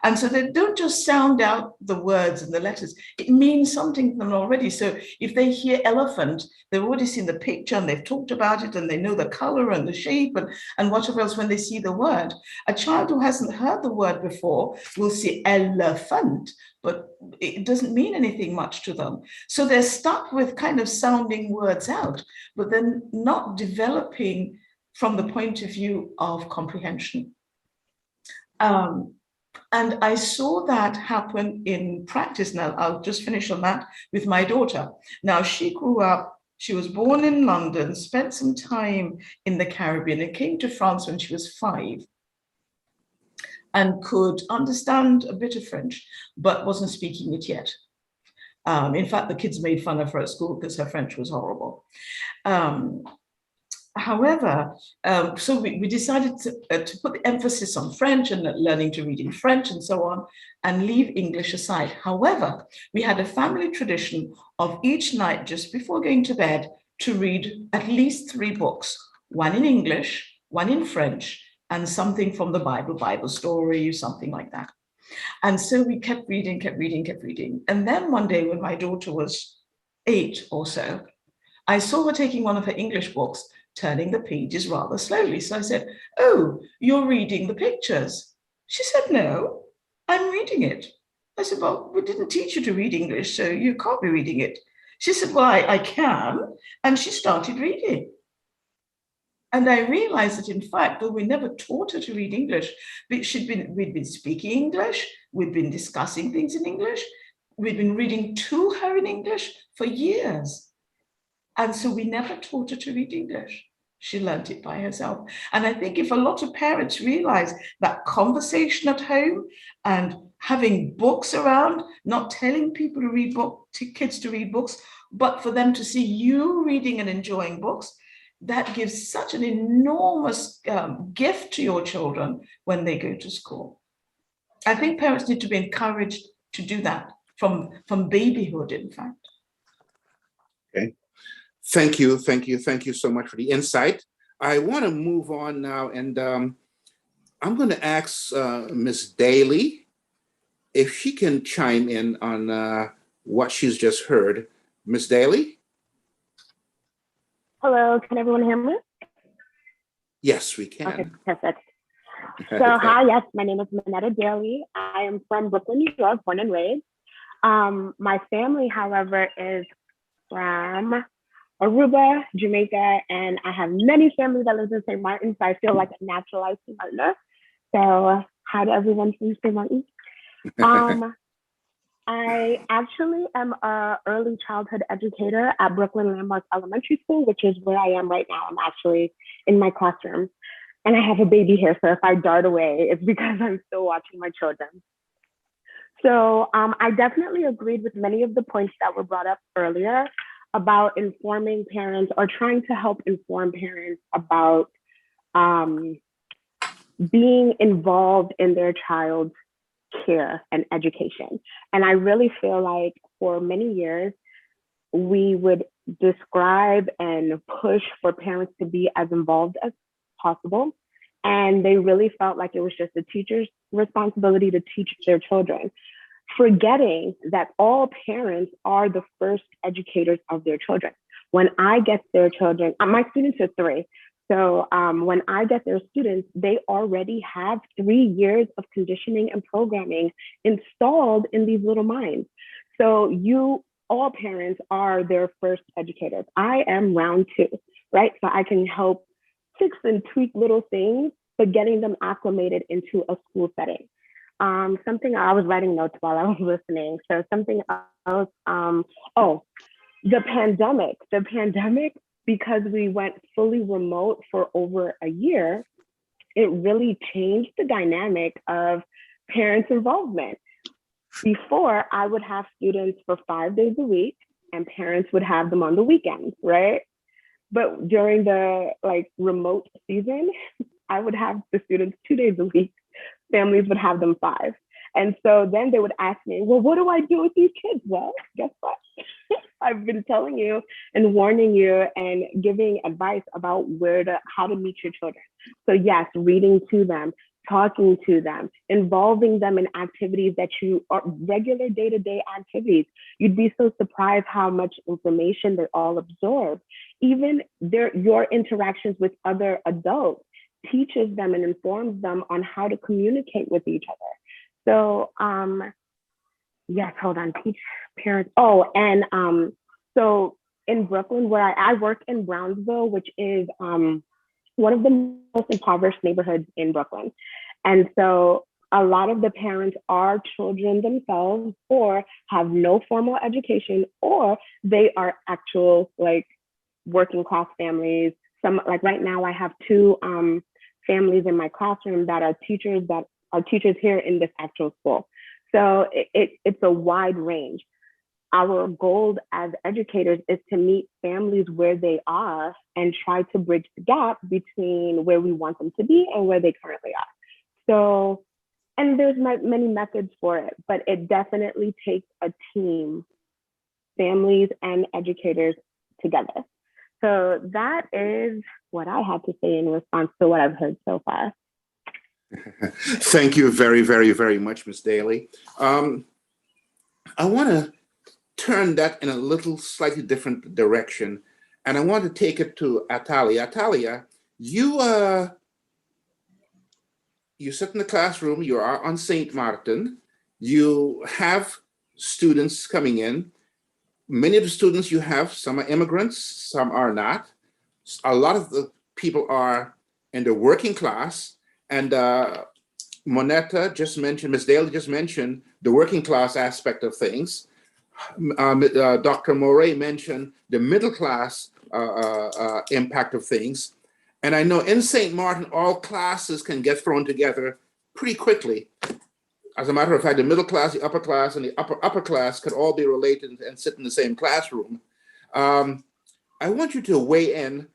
And so they don't just sound out the words and the letters. It means something to them already. So if they hear elephant, they've already seen the picture and they've talked about it and they know the color and the shape and whatever else when they see the word. A child who hasn't heard the word before will see elephant, but it doesn't mean anything much to them. So they're stuck with kind of sounding words out, but then not developing from the point of view of comprehension. And I saw that happen in practice. Now, I'll just finish on that with my daughter. Now, she grew up, She was born in London, spent some time in the Caribbean, and came to France when she was 5 and could understand a bit of French, but wasn't speaking it yet. In fact, the kids made fun of her at school because her French was horrible. However, so we decided to put the emphasis on French and learning to read in French and so on, and leave English aside. However, we had a family tradition of each night just before going to bed to read at least 3 books, one in English, one in French, and something from the Bible story, something like that. And so we kept reading. And then one day when my daughter was 8 or so, I saw her taking one of her English books, turning the pages rather slowly. So I said, "Oh, you're reading the pictures." She said, "No, I'm reading it." I said, "Well, we didn't teach you to read English, so you can't be reading it." She said, "Well, I can." And she started reading. And I realized that, in fact, though we never taught her to read English, we'd been speaking English, we'd been discussing things in English, we'd been reading to her in English for years. And so we never taught her to read English. She learned it by herself. And I think if a lot of parents realize that conversation at home and having books around, not telling people to read kids to read books, but for them to see you reading and enjoying books, that gives such an enormous gift to your children when they go to school. I think parents need to be encouraged to do that from babyhood, in fact. Okay. Thank you so much for the insight. I want to move on now, and I'm going to ask Ms. Daly if she can chime in on what she's just heard. Ms. Daly? Hello, can everyone hear me? Yes, we can. Okay, perfect. So hi, yes, my name is Minetta Daly. I am from Brooklyn, New York, born and raised. My family, however, is from Aruba, Jamaica, and I have many family that lives in St. Martin, so I feel like a naturalized St. Martiner. So hi to everyone from St. Martin. I actually am an early childhood educator at Brooklyn Landmark Elementary School, which is where I am right now. I'm actually in my classroom, and I have a baby here, so if I dart away, it's because I'm still watching my children. So I definitely agreed with many of the points that were brought up earlier about informing parents or trying to help inform parents about being involved in their child's care and education. And I really feel like for many years, we would describe and push for parents to be as involved as possible. And they really felt like it was just the teacher's responsibility to teach their children, forgetting that all parents are the first educators of their children. When I get their children, my students are 3. So when I get their students, they already have 3 years of conditioning and programming installed in these little minds. So all parents are their first educators. I am round 2, right? So I can help fix and tweak little things, but getting them acclimated into a school setting. Something I was writing notes while I was listening. So something else, the pandemic, because we went fully remote for over a year, it really changed the dynamic of parents' involvement. Before, I would have students for 5 days a week and parents would have them on the weekends, right? But during the remote season, I would have the students 2 days a week. Families would have them 5. And so then they would ask me, well, what do I do with these kids? Well, guess what? I've been telling you and warning you and giving advice about how to meet your children. So yes, reading to them, talking to them, involving them in activities that are regular day-to-day activities. You'd be so surprised how much information they all absorb. Even your interactions with other adults teaches them and informs them on how to communicate with each other. So yes, hold on, teach parents. Oh, and so in Brooklyn, where I work in Brownsville, which is one of the most impoverished neighborhoods in Brooklyn. And so a lot of the parents are children themselves or have no formal education, or they are actual working class families. Some, like right now, I have two families in my classroom that are teachers here in this actual school. So it's a wide range. Our goal as educators is to meet families where they are and try to bridge the gap between where we want them to be and where they currently are. So, and there's many methods for it, but it definitely takes a team, families and educators together. So that is what I have to say in response to what I've heard so far. Thank you very, very, very much, Ms. Daly. I want to turn that in a little slightly different direction, and I want to take it to Atalia. Atalia, you sit in the classroom, you are on St. Martin, you have students coming in. Many of the students you have, some are immigrants, some are not. A lot of the people are in the working class, and Moneta just mentioned, Ms. Daly just mentioned the working class aspect of things. Dr. Moray mentioned the middle class impact of things. And I know in St. Martin, all classes can get thrown together pretty quickly. As a matter of fact, the middle class, the upper class, and the upper class could all be related and sit in the same classroom. I want you to weigh in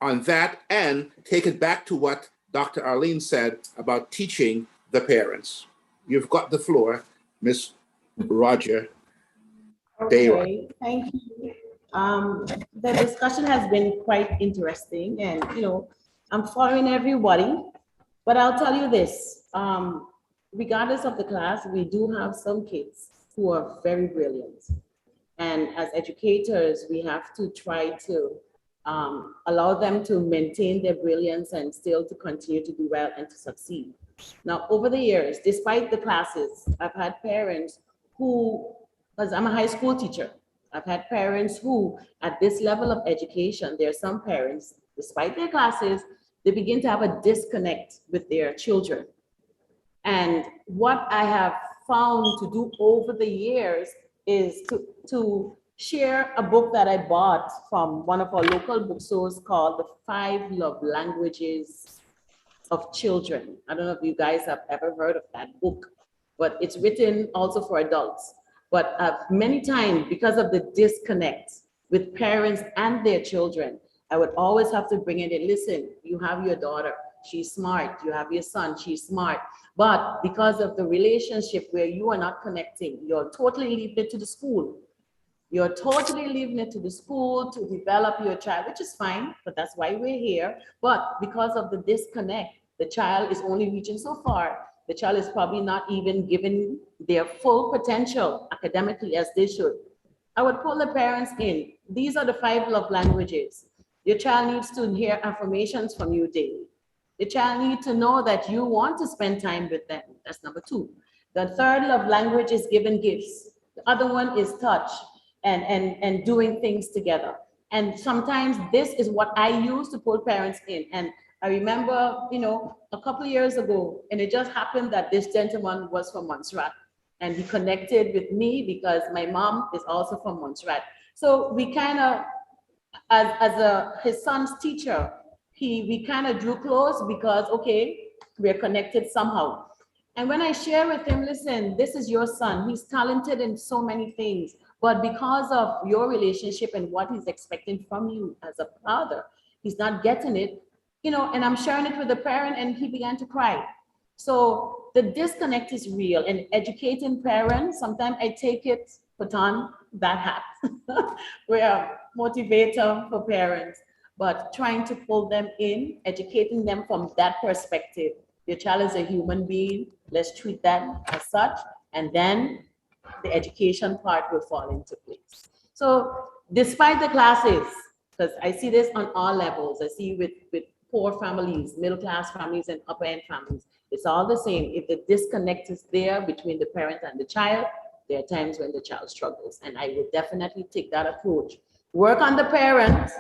on that and take it back to what Dr. Alleyne said about teaching the parents. You've got the floor, Ms. Roger. Okay, thank you. The discussion has been quite interesting, and I'm following everybody, but I'll tell you this, regardless of the class, we do have some kids who are very brilliant. And as educators, we have to try to allow them to maintain their brilliance and still to continue to do well and to succeed. Now, over the years, despite the classes, I've had parents who, because I'm a high school teacher, I've had parents who, at this level of education, there are some parents, despite their classes, they begin to have a disconnect with their children. And what I have found to do over the years is to share a book that I bought from one of our local bookstores called The 5 Love Languages of Children. I don't know if you guys have ever heard of that book, but it's written also for adults. But many times, because of the disconnect with parents and their children, I would always have to bring it in. Listen, you have your daughter, she's smart. You have your son, she's smart. But because of the relationship where you are not connecting, you're totally leaving it to the school. You're totally leaving it to the school to develop your child, which is fine, but that's why we're here. But because of the disconnect, the child is only reaching so far. The child is probably not even given their full potential academically as they should. I would pull the parents in. These are the 5 love languages. Your child needs to hear affirmations from you daily. The child needs to know that you want to spend time with them. That's number 2. The 3rd love language is giving gifts. The other one is touch and doing things together. And sometimes this is what I use to pull parents in. And I remember, a couple of years ago, and it just happened that this gentleman was from Montserrat, and he connected with me because my mom is also from Montserrat. So we kind of, his son's teacher, we kind of drew close because, okay, we're connected somehow. And when I share with him, listen, this is your son. He's talented in so many things, but because of your relationship and what he's expecting from you as a father, he's not getting it. And I'm sharing it with the parent, and he began to cry. So the disconnect is real, and educating parents, sometimes I put on that hat. We're a motivator for parents, but trying to pull them in, educating them from that perspective. Your child is a human being. Let's treat them as such, and then the education part will fall into place. So despite the classes, because I see this on all levels, I see with poor families, middle class families, and upper end families, it's all the same. If the disconnect is there between the parent and the child, there are times when the child struggles. And I would definitely take that approach. Work on the parent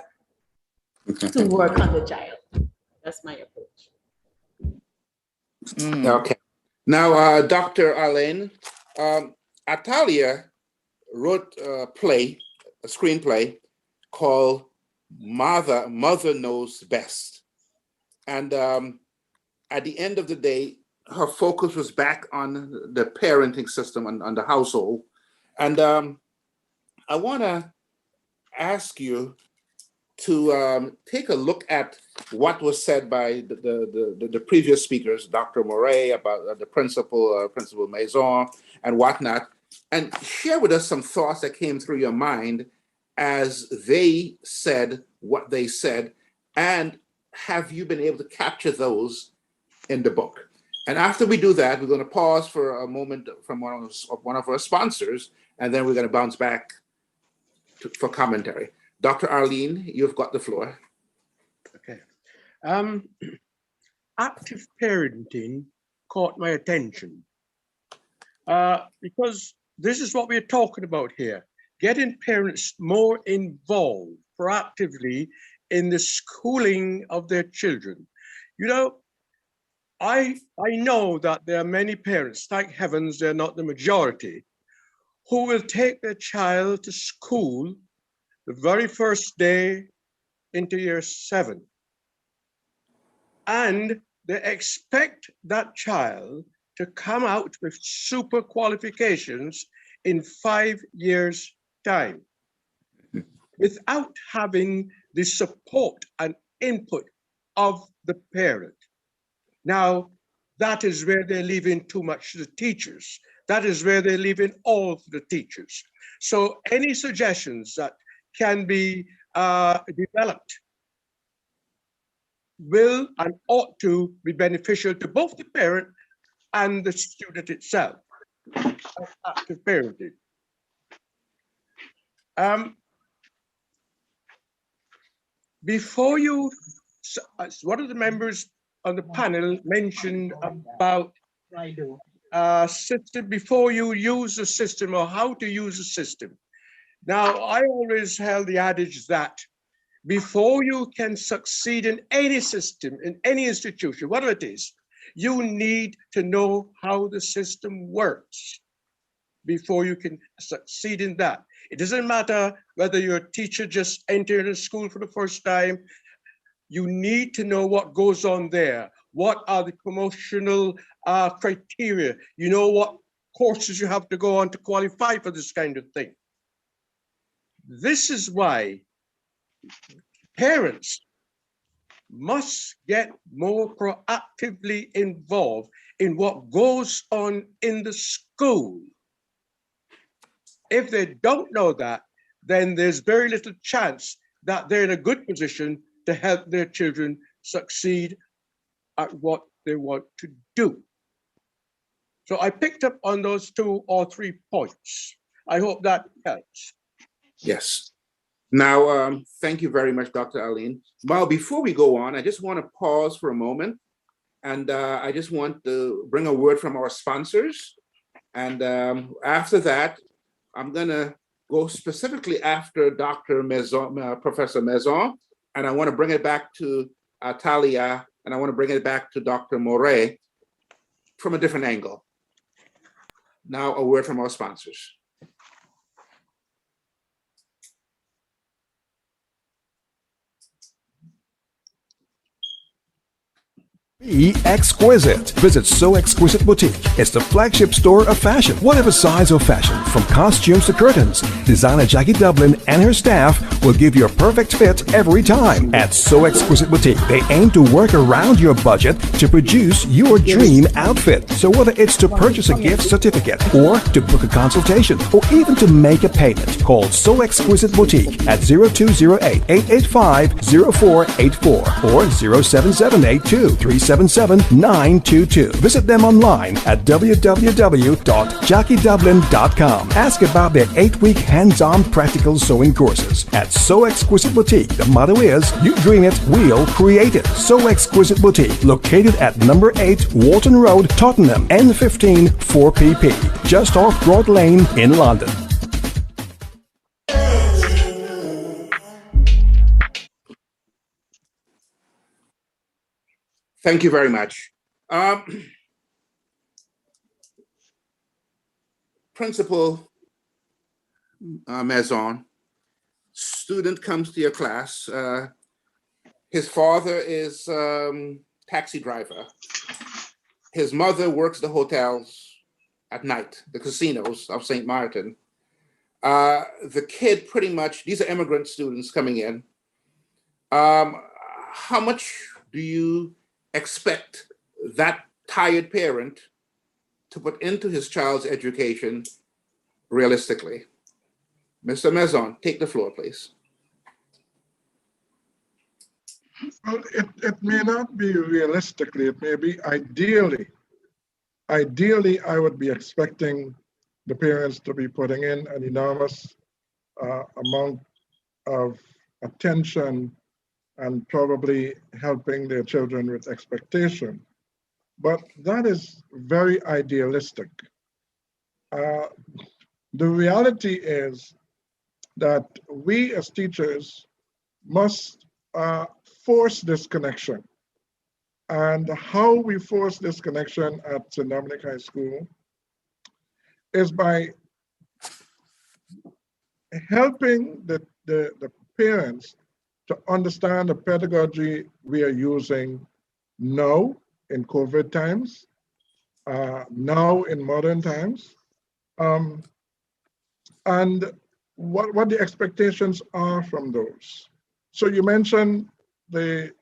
to work on the child. That's my approach. Okay. Now, Dr. Alleyne, Atalia wrote a screenplay called mother knows best. And at the end of the day, her focus was back on the parenting system on the household. And I want to ask you to take a look at what was said by the previous speakers, Dr. Moret, about the Principal Maison and whatnot, and share with us some thoughts that came through your mind as they said what they said, and have you been able to capture those in the book? And after we do that, we're going to pause for a moment from one of our sponsors, and then we're going to bounce back for commentary. Dr. Alleyne, you've got the floor. Okay. Active parenting caught my attention because this is what we're talking about here. Getting parents more involved proactively in the schooling of their children. You know, I know that there are many parents, thank heavens they're not the majority, who will take their child to school the very first day into year 7. And they expect that child to come out with super qualifications in 5 years' time without having the support and input of the parent. Now, that is where they're leaving too much to the teachers. That is where they're leaving all to the teachers. So any suggestions that can be developed will and ought to be beneficial to both the parent and the student itself. Active parenting. Before you, one of the members on the panel mentioned about system, before you use the system or how to use the system. Now, I always held the adage that before you can succeed in any system, in any institution, whatever it is, you need to know how the system works before you can succeed in that. It doesn't matter whether you're a teacher just entering a school for the first time. You need to know what goes on there. What are the promotional criteria? You know what courses you have to go on to qualify for this kind of thing. This is why parents must get more proactively involved in what goes on in the school. If they don't know that, then there's very little chance that they're in a good position to help their children succeed at what they want to do. So I picked up on those 2 or 3 points. I hope that helps. Yes. Now, thank you very much, Dr. Alleyne. Now, before we go on, I just want to pause for a moment, and I just want to bring a word from our sponsors. And after that, I'm going to go specifically after Dr. Maison, Professor Maison, and I want to bring it back to Talia, and I want to bring it back to Dr. Moret from a different angle. Now, a word from our sponsors. Be exquisite. Visit So Exquisite Boutique. It's the flagship store of fashion. Whatever size of fashion, from costumes to curtains, designer Jackie Dublin and her staff will give you a perfect fit every time. At So Exquisite Boutique, they aim to work around your budget to produce your dream outfit. So whether it's to purchase a gift certificate, or to book a consultation, or even to make a payment, call So Exquisite Boutique at 0208-885-0484 or 07782-377-922. Visit them online at www.jackiedublin.com. Ask about their 8-week hands-on practical sewing courses. At So Exquisite Boutique, the motto is, you dream it, we'll create it. So Exquisite Boutique, located at number 8 Walton Road, Tottenham, N15 4PP, just off Broad Lane in London. Thank you very much. Principal Maison, student comes to your class. His father is taxi driver. His mother works the hotels at night, the casinos of St. Martin. The kid pretty much, these are immigrant students coming in. How much do you expect that tired parent to put into his child's education realistically? Mr. Maison, take the floor, please. Well, it may not be realistically, it may be ideally. Ideally, I would be expecting the parents to be putting in an enormous amount of attention and probably helping their children with expectation. But that is very idealistic. The reality is that we as teachers must force this connection. And how we force this connection at St. Dominic High School is by helping the parents to understand the pedagogy we are using now in COVID times, now in modern times, and what the expectations are from those. So you mentioned the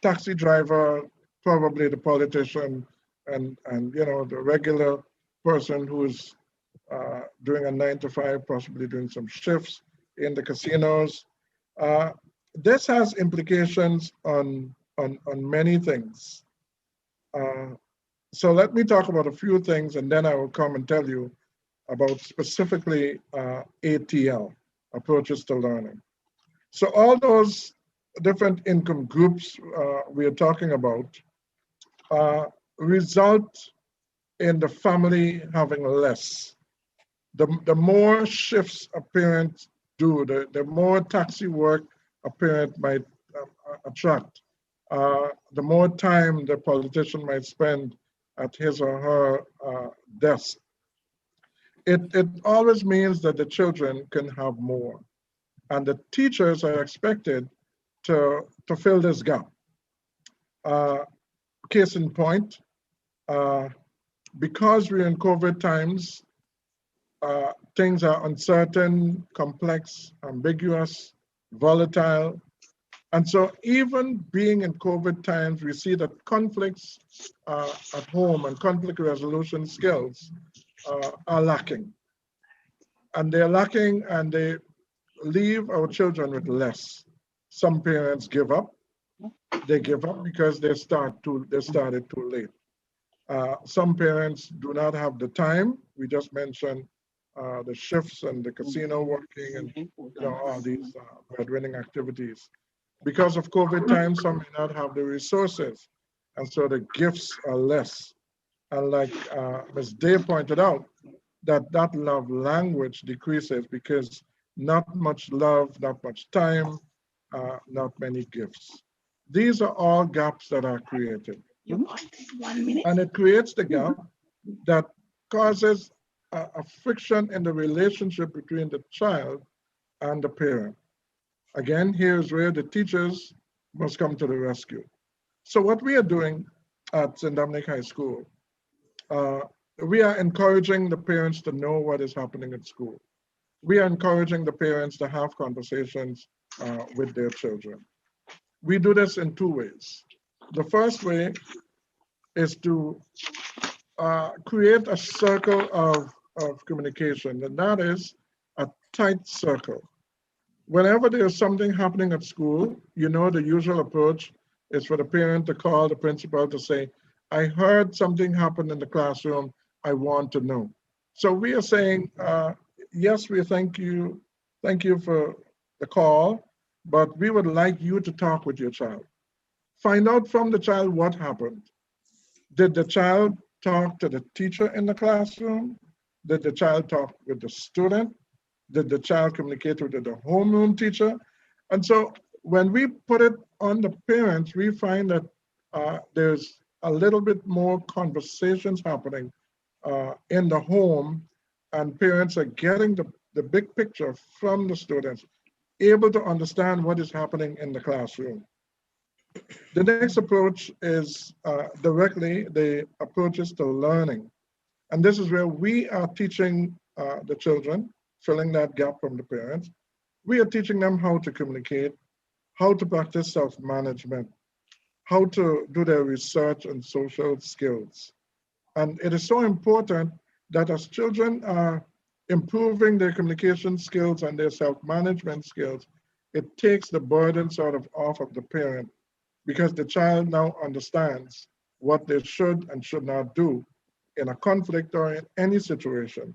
taxi driver, probably the politician, and you know, the regular person who's doing a 9 to 5, possibly doing some shifts in the casinos. This has implications on many things. So let me talk about a few things, and then I will come and tell you about specifically ATL, approaches to learning. So all those different income groups we are talking about result in the family having less. The more shifts a parent do, the more taxi work a parent might attract, the more time the politician might spend at his or her desk. It always means that the children can have more. And the teachers are expected to fill this gap. Case in point, because we're in COVID times, things are uncertain, complex, ambiguous, volatile. And so even being in COVID times, we see that conflicts at home and conflict resolution skills are lacking. And they're lacking, and they leave our children with less. Some parents give up. They give up because they started too late. Some parents do not have the time. We just mentioned the shifts and the casino working and all these breadwinning activities. Because of COVID times, some may not have the resources, and so the gifts are less. And like Ms. Day pointed out, that love language decreases because not much love, not much time, not many gifts. These are all gaps that are created. And it creates the gap that causes a friction in the relationship between the child and the parent. Again, here's where the teachers must come to the rescue. So what we are doing at St. Dominic High School, we are encouraging the parents to know what is happening at school. We are encouraging the parents to have conversations with their children. We do this in two ways. The first way is to create a circle of communication, and that is a tight circle. Whenever there's something happening at school, you know the usual approach is for the parent to call the principal to say, I heard something happen in the classroom, I want to know. So we are saying, yes, we thank you for the call, but we would like you to talk with your child. Find out from the child what happened. Did the child talk to the teacher in the classroom? Did the child talk with the student? Did the child communicate with the homeroom teacher? And so when we put it on the parents, we find that there's a little bit more conversations happening in the home, and parents are getting the big picture from the students. able to understand what is happening in the classroom. The next approach is directly the approaches to learning. And this is where we are teaching the children, filling that gap from the parents. We are teaching them how to communicate, how to practice self-management, how to do their research and social skills. And it is so important that as children are improving their communication skills and their self-management skills, it takes the burden sort of off of the parent, because the child now understands what they should and should not do in a conflict or in any situation.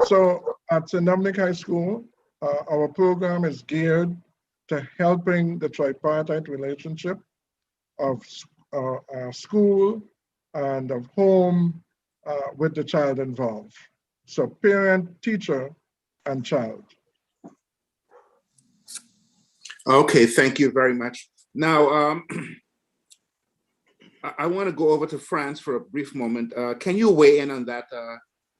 So at St. Dominic High School, our program is geared to helping the tripartite relationship of school and of home with the child involved. So parent, teacher, and child. Okay, thank you very much. Now, I want to go over to France for a brief moment. Can you weigh in on that,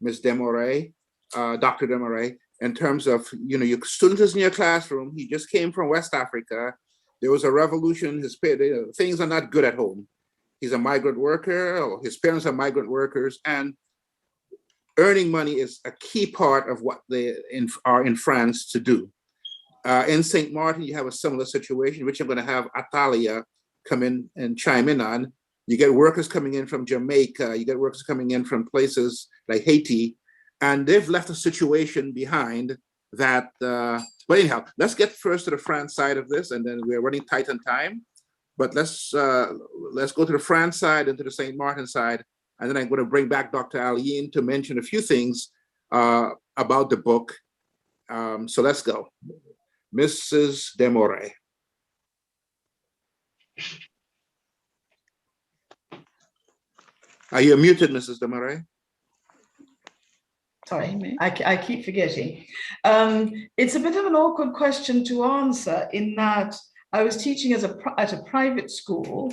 Ms. Desmarais, Dr. Desmarais, in terms of, your student is in your classroom, he just came from West Africa, there was a revolution, things are not good at home. He's a migrant worker, or his parents are migrant workers, and earning money is a key part of what they are in France to do. In St. Martin, you have a similar situation, which I'm going to have Atalia come in and chime in on. You get workers coming in from Jamaica, you get workers coming in from places like Haiti, and they've left a situation behind that, but anyhow, let's get first to the France side of this, and then we're running tight on time. But let's go to the France side and to the St. Martin side, and then I'm going to bring back Dr. Alleyne to mention a few things about the book. So let's go. Mrs. Desmarais. Are you muted, Mrs. Desmarais? Sorry, I keep forgetting. It's a bit of an awkward question to answer, in that I was teaching at a private school,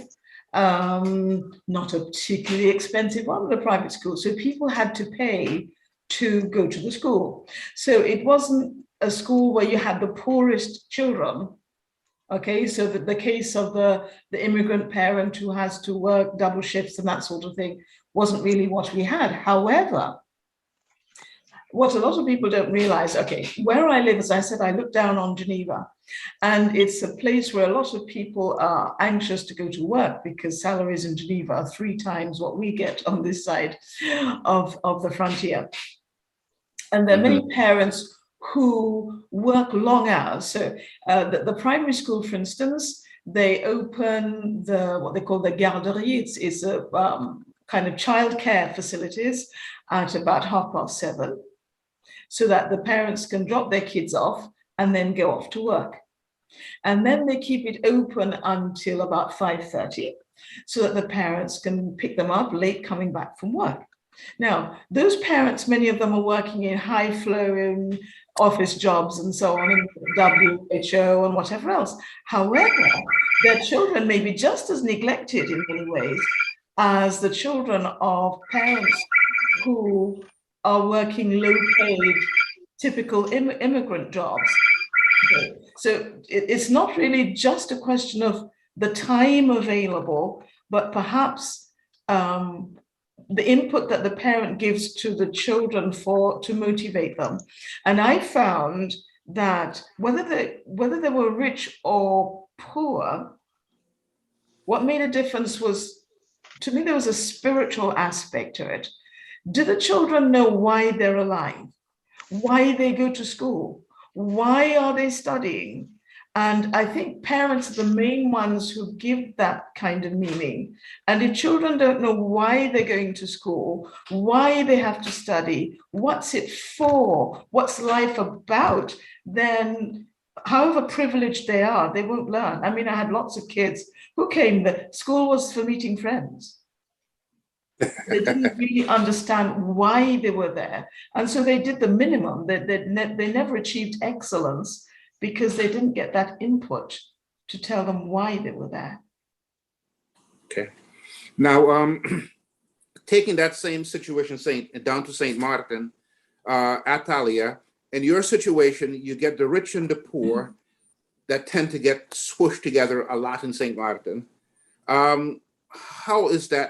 not a particularly expensive one, but a private school. So people had to pay to go to the school. So it wasn't a school where you had the poorest children. Okay, so the case of the immigrant parent who has to work double shifts and that sort of thing wasn't really what we had. However, what a lot of people don't realize, okay, where I live, as I said, I look down on Geneva, and it's a place where a lot of people are anxious to go to work because salaries in Geneva are 3 times what we get on this side of the frontier. And there are many parents who work long hours. So the primary school, for instance, they open what they call the garderie. It's a kind of childcare facilities at about 7:30, so that the parents can drop their kids off and then go off to work. And then they keep it open until about 5:30, so that the parents can pick them up late coming back from work. Now, those parents, many of them are working in high-flowing office jobs and so on, in WHO and whatever else. However, their children may be just as neglected in many ways as the children of parents who are working low-paid, typical immigrant jobs. Okay. So it's not really just a question of the time available, but perhaps the input that the parent gives to the children to motivate them. And I found that whether they were rich or poor, what made a difference was, to me, there was a spiritual aspect to it. Do the children know why they're alive? Why they go to school? Why are they studying? And I think parents are the main ones who give that kind of meaning. And if children don't know why they're going to school, why they have to study, what's it for, what's life about, then however privileged they are, they won't learn. I mean, I had lots of kids who came, that school was for meeting friends. They didn't really understand why they were there. And so they did the minimum. They never achieved excellence, because they didn't get that input to tell them why they were there. Okay. Now, taking that same situation down to St. Martin, Atalia, in your situation, you get the rich and the poor that tend to get swooshed together a lot in St. Martin. How is that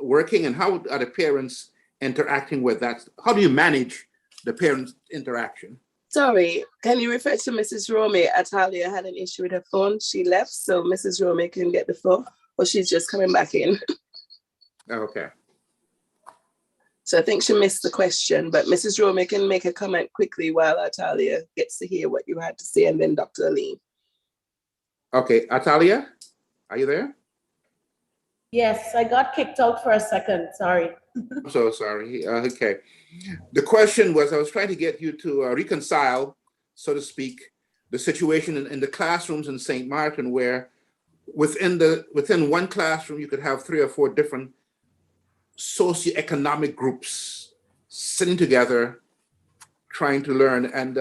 working, and how are the parents interacting with that? How do you manage the parents' interaction? Sorry, can you refer to Mrs. Romey? Atalia had an issue with her phone. She left, so Mrs. Romey can get the phone, or she's just coming back in. Okay. So I think she missed the question, but Mrs. Romey can make a comment quickly while Atalia gets to hear what you had to say, and then Dr. Alleyne. Okay, Atalia, are you there? Yes, I got kicked out for a second, sorry. I'm so sorry. Okay. The question was, I was trying to get you to reconcile, so to speak, the situation in the classrooms in St. Martin, where within one classroom, you could have 3 or 4 different socioeconomic groups sitting together, trying to learn. And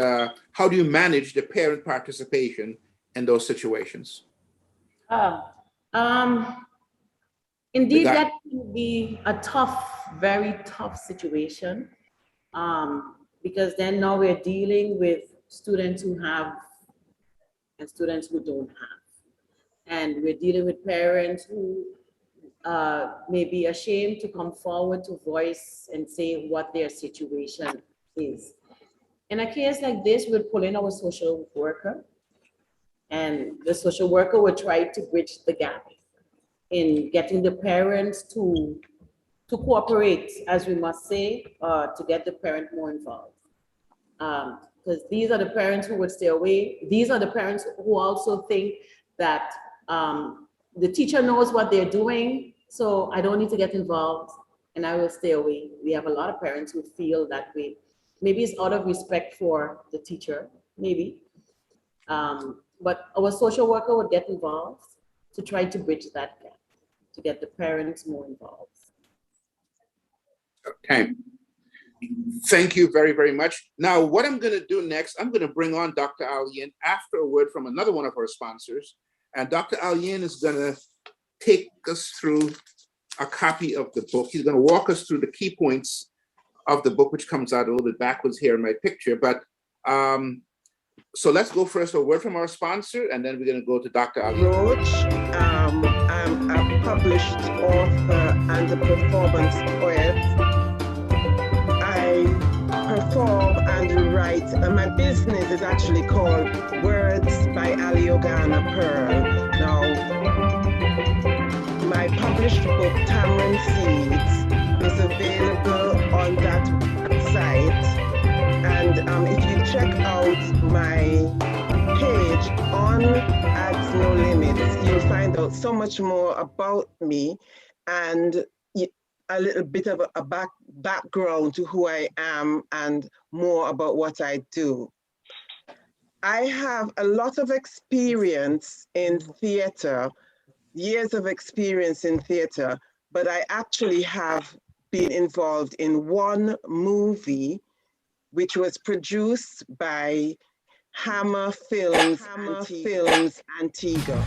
how do you manage the parent participation in those situations? Indeed, that can be a tough, very tough situation, because then now we're dealing with students who have and students who don't have. And we're dealing with parents who may be ashamed to come forward to voice and say what their situation is. In a case like this, we'll pull in our social worker, and the social worker will try to bridge the gap in getting the parents to cooperate, as we must say, to get the parent more involved. Because these are the parents who would stay away. These are the parents who also think that the teacher knows what they're doing, so I don't need to get involved and I will stay away. We have a lot of parents who feel that way. Maybe it's out of respect for the teacher, maybe. But our social worker would get involved to try to bridge that gap, to get the parents more involved. Okay. Thank you very, very much. Now, what I'm going to do next, I'm going to bring on Dr. Alleyne after a word from another one of our sponsors. And Dr. Alleyne is going to take us through a copy of the book. He's going to walk us through the key points of the book, which comes out a little bit backwards here in my picture. But so let's go first, a word from our sponsor, and then we're going to go to Dr. Alleyne. Roach. I'm a published author and a performance poet. I perform and write. My business is actually called Words by Aliogana Pearl. Now, my published book, Tamarind Seeds, is available on that site. And if you check out my page on Ads No Limits, you'll find out so much more about me and a little bit of a background to who I am and more about what I do. I have a lot of experience in theater, years of experience in theater, but I actually have been involved in one movie which was produced by Hammer Films Antigua.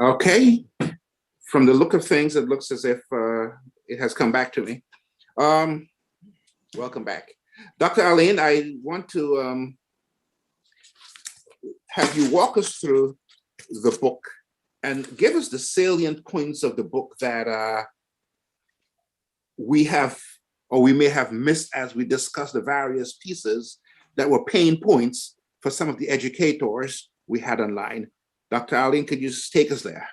Okay, from the look of things, it looks as if it has come back to me. Welcome back. Dr. Alleyne, I want to have you walk us through the book and give us the salient points of the book that we have, or we may have missed as we discuss the various pieces that were pain points for some of the educators we had online. Dr. Alleyne, could you just take us there?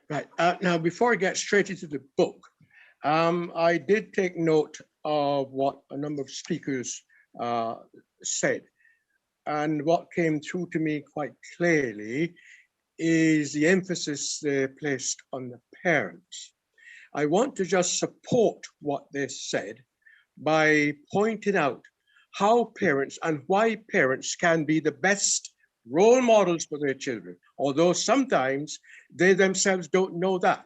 Right. Now, before I get straight into the book, I did take note of what a number of speakers said. And what came through to me quite clearly is the emphasis they placed on the parents. I want to just support what they said by pointing out how parents and why parents can be the best role models for their children, although sometimes they themselves don't know that.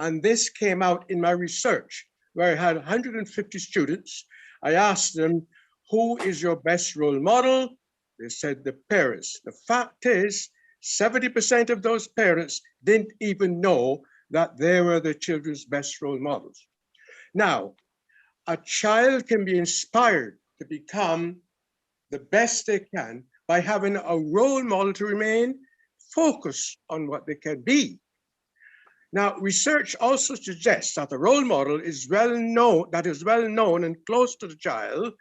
And this came out in my research, where I had 150 students. I asked them, who is your best role model? They said the parents. The fact is, 70% of those parents didn't even know that they were their children's best role models. Now, a child can be inspired to become the best they can by having a role model to remain focused on what they can be. Now, research also suggests that a role model is well known and close to the child,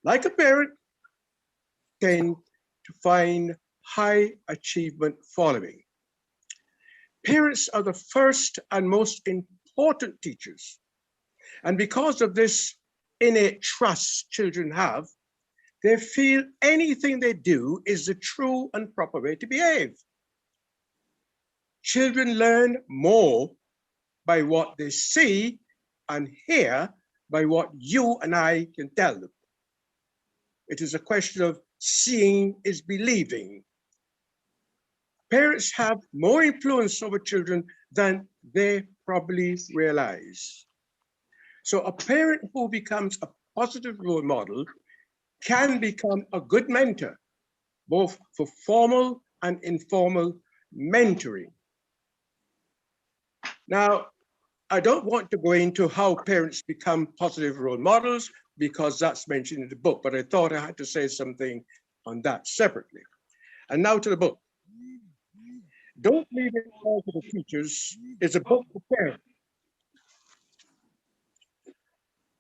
like a parent, tend to find high achievement following. Parents are the first and most important teachers. And because of this innate trust children have, they feel anything they do is the true and proper way to behave. Children learn more by what they see and hear by what you and I can tell them. It is a question of seeing is believing. Parents have more influence over children than they probably realize. So a parent who becomes a positive role model can become a good mentor, both for formal and informal mentoring. Now, I don't want to go into how parents become positive role models because that's mentioned in the book, but I thought I had to say something on that separately. And now to the book. Don't Leave It All to the Teachers is a book for parents.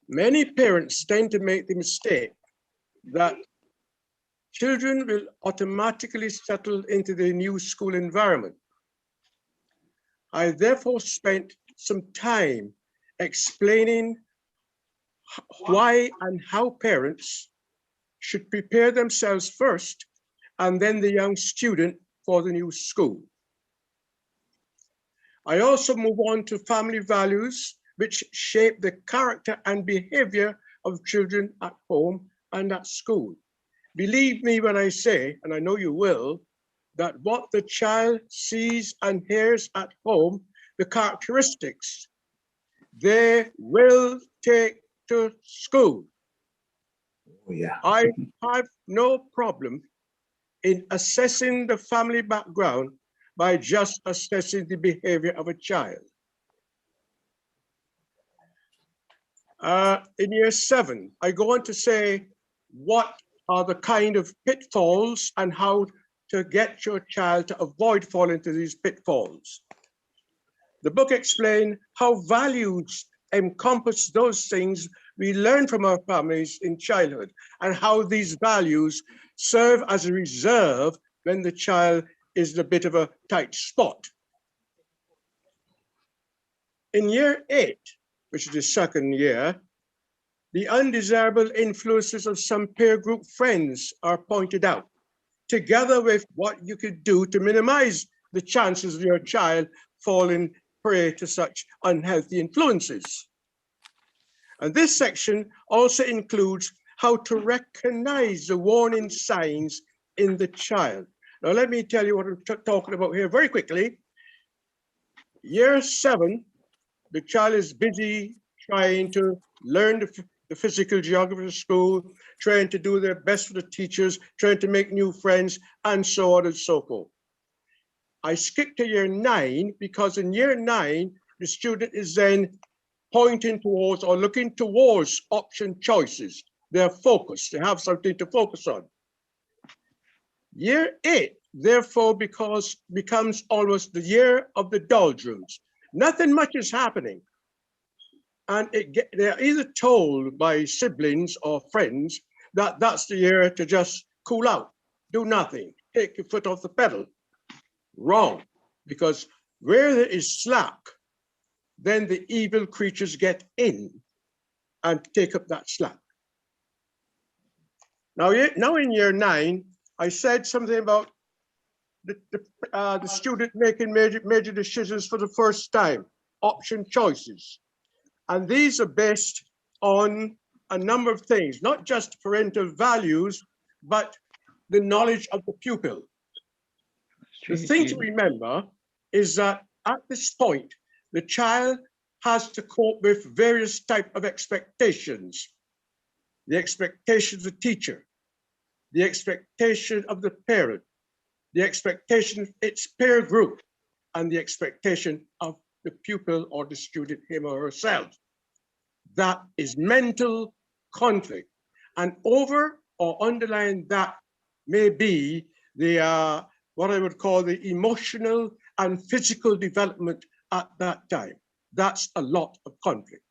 Many parents tend to make the mistake that children will automatically settle into their new school environment. I therefore spent some time explaining why and how parents should prepare themselves first and then the young student for the new school. I also move on to family values, which shape the character and behavior of children at home and at school. Believe me when I say, and I know you will, that what the child sees and hears at home, the characteristics, they will take to school. Oh, yeah. I have no problem in assessing the family background by just assessing the behavior of a child. In year 7, I go on to say what are the kind of pitfalls and how to get your child to avoid falling into these pitfalls. The book explains how values encompass those things we learn from our families in childhood and how these values serve as a reserve when the child is in a bit of a tight spot. In year 8, which is the second year, the undesirable influences of some peer group friends are pointed out, together with what you could do to minimize the chances of your child falling prey to such unhealthy influences. And this section also includes how to recognize the warning signs in the child. Now, let me tell you what I'm talking about here very quickly. Year 7, the child is busy trying to learn the physical geography of school, trying to do their best for the teachers, trying to make new friends, and so on and so forth. I skipped to year 9 because in year 9, the student is then pointing towards or looking towards option choices. They're focused, they have something to focus on. Year 8, therefore, becomes almost the year of the doldrums. Nothing much is happening. And they're either told by siblings or friends that that's the year to just cool out, do nothing, take your foot off the pedal. Wrong, because where there is slack, then the evil creatures get in and take up that slack. Now in year 9, I said something about the student making major decisions for the first time, option choices. And these are based on a number of things, not just parental values, but the knowledge of the pupil. The thing to remember is that at this point, the child has to cope with various types of expectations. The expectations of the teacher, the expectation of the parent, the expectation of its peer group, and the expectation of the pupil or the student, him or herself. That is mental conflict. And over or underlying that may be the what I would call the emotional and physical development at that time. That's a lot of conflict.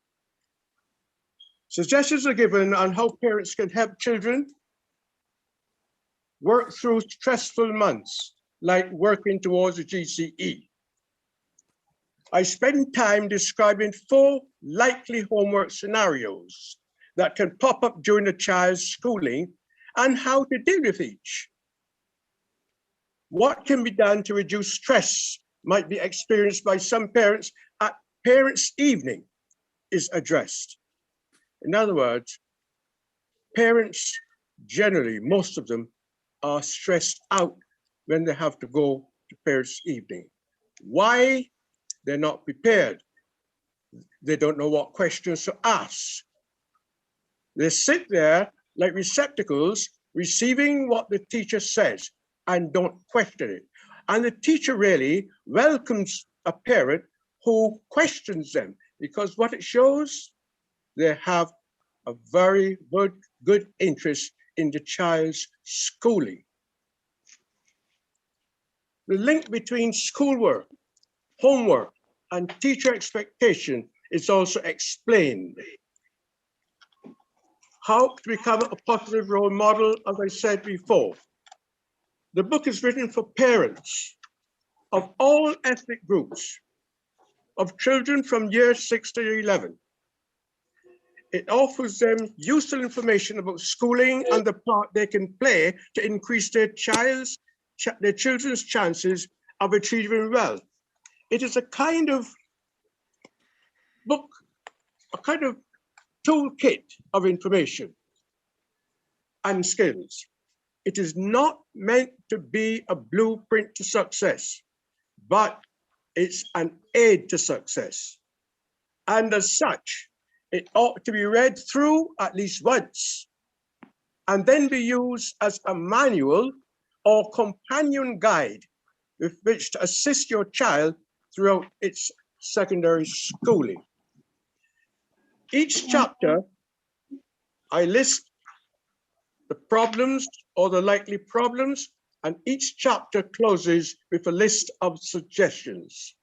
Suggestions are given on how parents can help children work through stressful months, like working towards a GCE. I spend time describing 4 likely homework scenarios that can pop up during a child's schooling and how to deal with each. What can be done to reduce stress might be experienced by some parents at parents' evening is addressed. In other words, parents generally, most of them, are stressed out when they have to go to parents' evening. Why? They're not prepared. They don't know what questions to ask. They sit there like receptacles, receiving what the teacher says and don't question it. And the teacher really welcomes a parent who questions them, because what it shows, they have a very good interest in the child's schooling. The link between schoolwork, homework, and teacher expectation is also explained. How to become a positive role model, as I said before. The book is written for parents of all ethnic groups, of children from year 6 to year 11. It offers them useful information about schooling and the part they can play to increase their children's chances of achieving well. It is a kind of book, a kind of toolkit of information and skills. It is not meant to be a blueprint to success, but it's an aid to success. And as such, it ought to be read through at least once and then be used as a manual or companion guide with which to assist your child throughout its secondary schooling. Each chapter, I list the problems or the likely problems, and each chapter closes with a list of suggestions.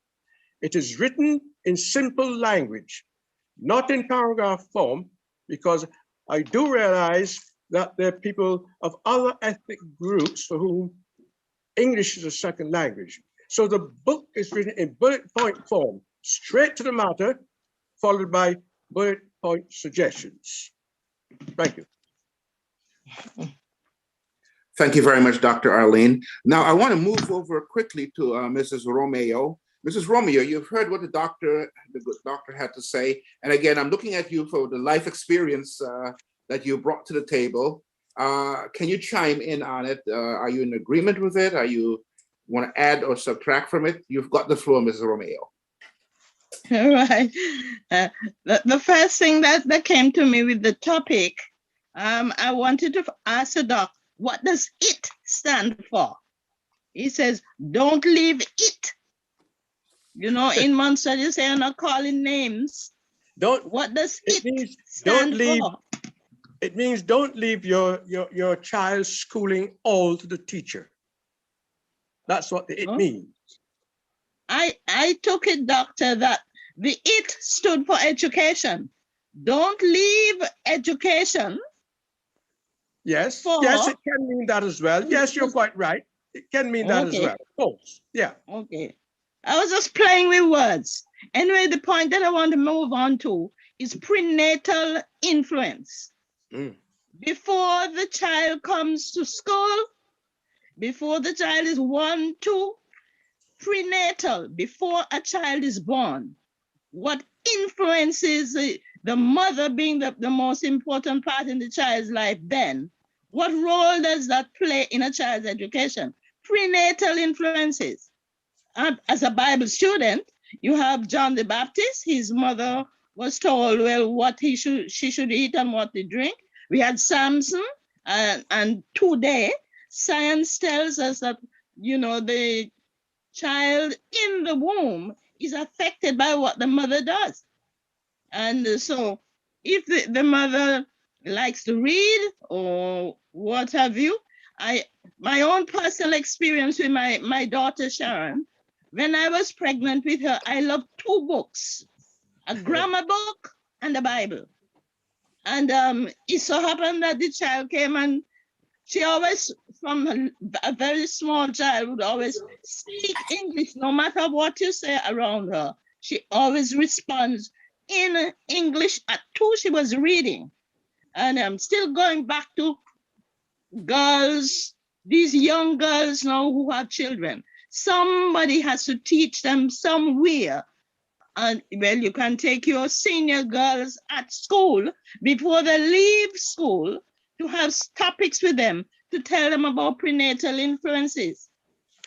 It is written in simple language, not in paragraph form, because I do realize that there are people of other ethnic groups for whom English is a second language. So the book is written in bullet point form, straight to the matter, followed by bullet point suggestions. Thank you. Thank you very much, Dr. Alleyne. Now, I want to move over quickly to Mrs. Romeo. Mrs. Romeo, you've heard what the good doctor had to say. And again, I'm looking at you for the life experience that you brought to the table. Can you chime in on it? Are you in agreement with it? Are you want to add or subtract from it? You've got the floor, Mrs. Romeo. All right. The first thing that came to me with the topic, I wanted to ask the doc, what does it stand for? He says, don't leave it. You know, in Munster, you say, I'm not calling names. What does it stand for? It means don't leave your child's schooling all to the teacher. That's what it means. I took it, doctor, that the it stood for education. Don't leave education. Yes, yes, it can mean that as well. Yes, you're quite right. It can mean that as well, of course. Yeah. Okay. I was just playing with words. Anyway, the point that I want to move on to is prenatal influence. Before the child comes to school, before the child is 1, 2, prenatal, before a child is born, what influences the mother being the most important part in the child's life then, what role does that play in a child's education? Prenatal influences. As a Bible student, you have John the Baptist. His mother was told, well, what she should eat and what to drink. We had Samson, and today, science tells us that, you know, the child in the womb is affected by what the mother does. And so if the mother likes to read or what have you, my own personal experience with my daughter Sharon, when I was pregnant with her, I loved 2 books, a grammar book and a Bible. And it so happened that the child came, and she always, from a very small child, would always speak English, no matter what you say around her. She always responds in English. At 2, she was reading. And I'm still going back to girls, these young girls now who have children. Somebody has to teach them somewhere. And well, you can take your senior girls at school before they leave school to have topics with them to tell them about prenatal influences.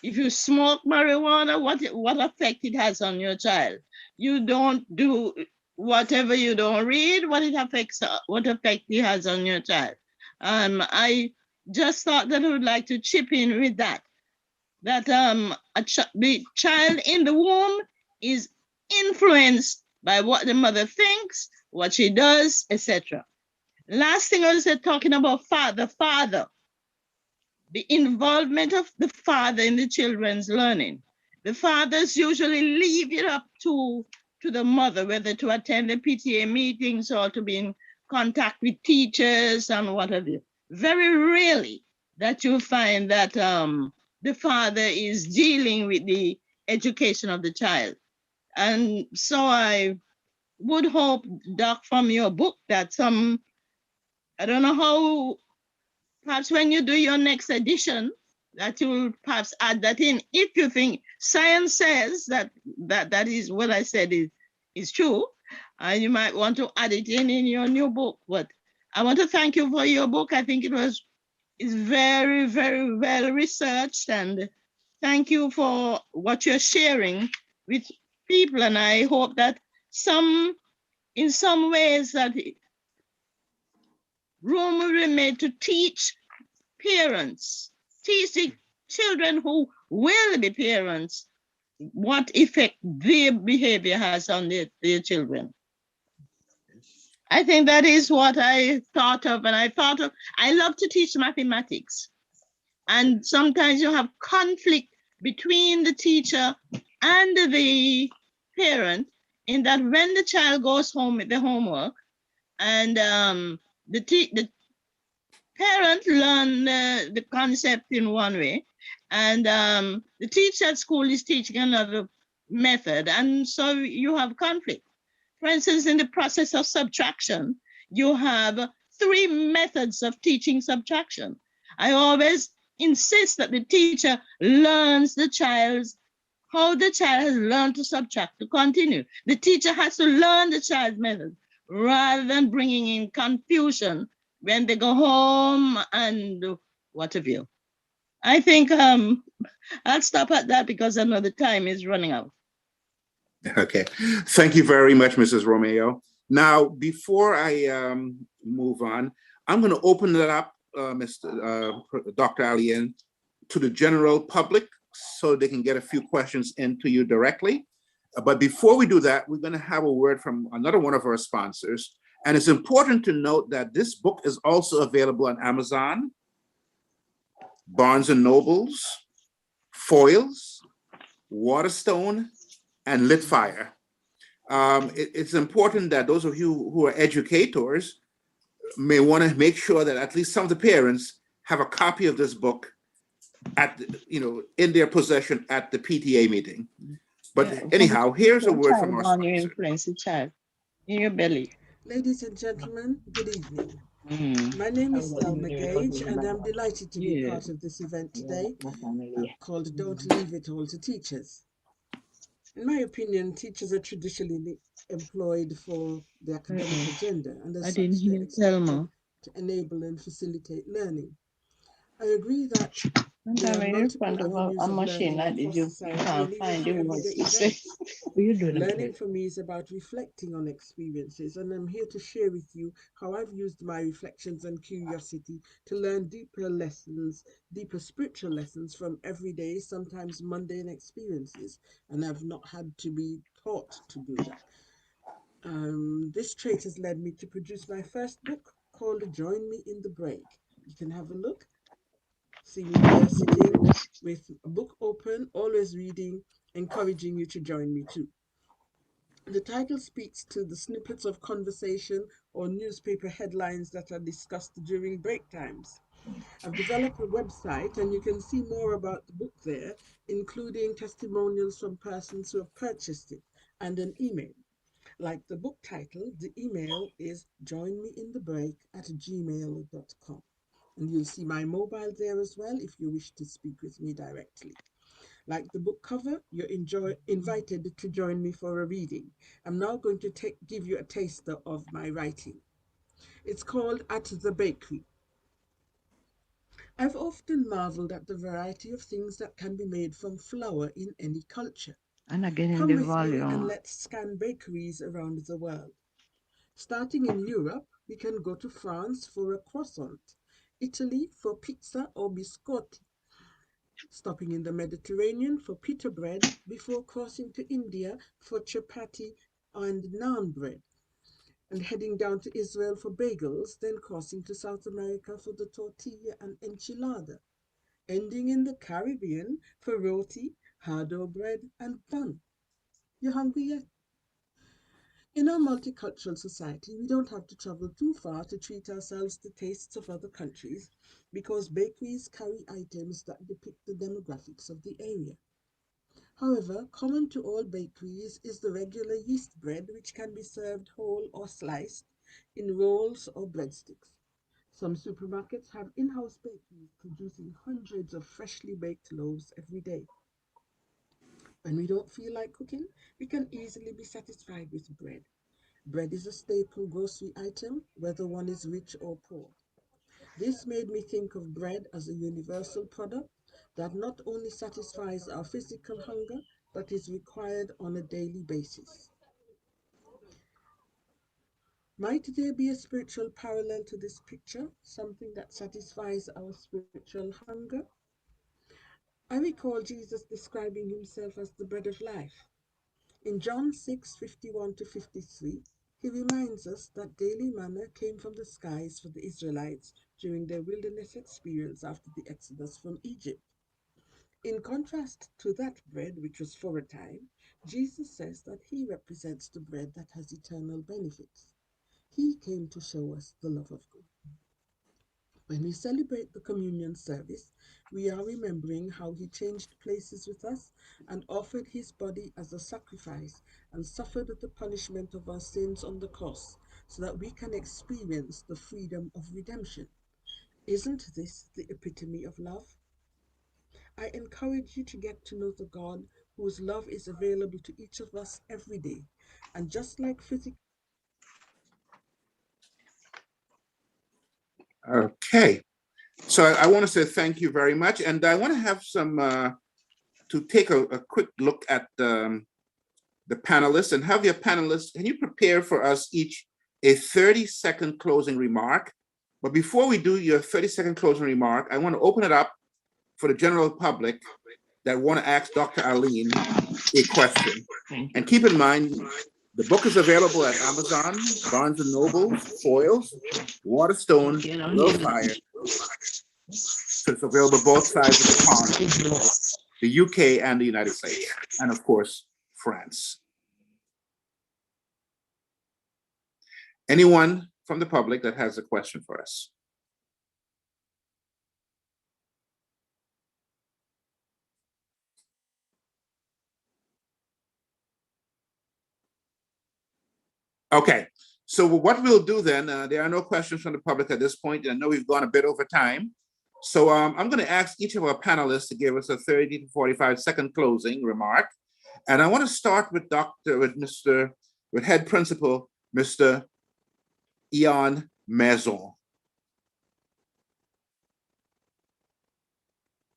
If you smoke marijuana, what effect it has on your child? You don't do whatever, you don't read, what effect it has on your child. I just thought that I would like to chip in with that. That the child in the womb is influenced by what the mother thinks, what she does, etc. Last thing I was talking about the father, the involvement of the father in the children's learning. The fathers usually leave it up to the mother, whether to attend the PTA meetings or to be in contact with teachers and what have you. Very rarely that you find that the father is dealing with the education of the child. And so I would hope, Doc, from your book that I don't know how, perhaps when you do your next edition, that you will perhaps add that in. If you think science says that is what I said is true, and you might want to add it in your new book. But I want to thank you for your book. I think it's very, very well researched, and thank you for what you're sharing with people. And I hope that in some ways that room will be made to teach parents, teach the children who will be parents, what effect their behavior has on their children. I think that is what I thought of. And I love to teach mathematics. And sometimes you have conflict between the teacher and the parent, in that when the child goes home with the homework and the parent learn the concept in one way, and the teacher at school is teaching another method, and so you have conflict. For instance, in the process of subtraction, you have 3 methods of teaching subtraction. I always insist that the teacher learns how the child has learned to subtract to continue. The teacher has to learn the child's method rather than bringing in confusion when they go home and what have you. I think I'll stop at that because I know the time is running out. Okay, thank you very much, Mrs. Romeo. Now, before I move on, I'm going to open it up, Dr. Alleyne, to the general public so they can get a few questions into you directly. But before we do that, we're going to have a word from another one of our sponsors. And it's important to note that this book is also available on Amazon, Barnes and Nobles, Foils, Waterstone, and Litfire. It's important that those of you who are educators may want to make sure that at least some of the parents have a copy of this book in their possession at the PTA meeting. But anyhow, here's a word from our sponsor. Influence the child in your belly. Ladies and gentlemen, good evening. My name is Thelma Gage, and I'm delighted to be part of this event today called Don't Leave It All to Teachers. In my opinion, teachers are traditionally employed for the academic agenda, and as such, they're expected to enable and facilitate learning. I agree that there are multiple avenues of learning across society and even for everyday events. Learning for me is about reflecting on experiences, and I'm here to share with you how I've used my reflections and curiosity to learn deeper spiritual lessons from everyday, sometimes mundane experiences, and I've not had to be taught to do that. This trait has led me to produce my first book called Join Me in the Break. You can have a look. See me here sitting with a book open, always reading, encouraging you to join me too. The title speaks to the snippets of conversation or newspaper headlines that are discussed during break times. I've developed a website, and you can see more about the book there, including testimonials from persons who have purchased it, and an email. Like the book title, the email is joinmeinthebreak@gmail.com. And you'll see my mobile there as well if you wish to speak with me directly. Like the book cover, you're invited to join me for a reading. I'm now going to give you a taster of my writing. It's called At the Bakery. I've often marveled at the variety of things that can be made from flour in any culture. Come with me and let's scan bakeries around the world. Starting in Europe, we can go to France for a croissant, Italy for pizza or biscotti, stopping in the Mediterranean for pita bread before crossing to India for chapati and naan bread, and heading down to Israel for bagels, then crossing to South America for the tortilla and enchilada, ending in the Caribbean for roti, hardo bread, and bun. You hungry yet? In our multicultural society, we don't have to travel too far to treat ourselves to tastes of other countries, because bakeries carry items that depict the demographics of the area. However, common to all bakeries is the regular yeast bread, which can be served whole or sliced in rolls or breadsticks. Some supermarkets have in-house bakeries producing hundreds of freshly baked loaves every day. When we don't feel like cooking, we can easily be satisfied with bread. Bread is a staple grocery item, whether one is rich or poor. This made me think of bread as a universal product that not only satisfies our physical hunger, but is required on a daily basis. Might there be a spiritual parallel to this picture, something that satisfies our spiritual hunger? I recall Jesus describing himself as the bread of life. In John 6:51-53, he reminds us that daily manna came from the skies for the Israelites during their wilderness experience after the exodus from Egypt. In contrast to that bread, which was for a time, Jesus says that he represents the bread that has eternal benefits. He came to show us the love of God. When we celebrate the communion service, we are remembering how he changed places with us and offered his body as a sacrifice and suffered the punishment of our sins on the cross so that we can experience the freedom of redemption. Isn't this the epitome of love? I encourage you to get to know the God whose love is available to each of us every day. And just like physical. Okay. So I want to say thank you very much. And I want to have some, to take a quick look at the panelists and have your panelists, can you prepare for us each a 30-second closing remark? But before we do your 30-second closing remark, I want to open it up for the general public that want to ask Dr. Alleyne a question. And keep in mind, the book is available at Amazon, Barnes & Noble, Foyles, Waterstone, Little Fire. So it's available both sides of the pond, the UK and the United States, and of course, France. Anyone from the public that has a question for us? Okay, so what we'll do then, there are no questions from the public at this point. I know we've gone a bit over time. So I'm going to ask each of our panelists to give us a 30 to 45-second closing remark. And I want to start with head principal, Mr. Ian Maison.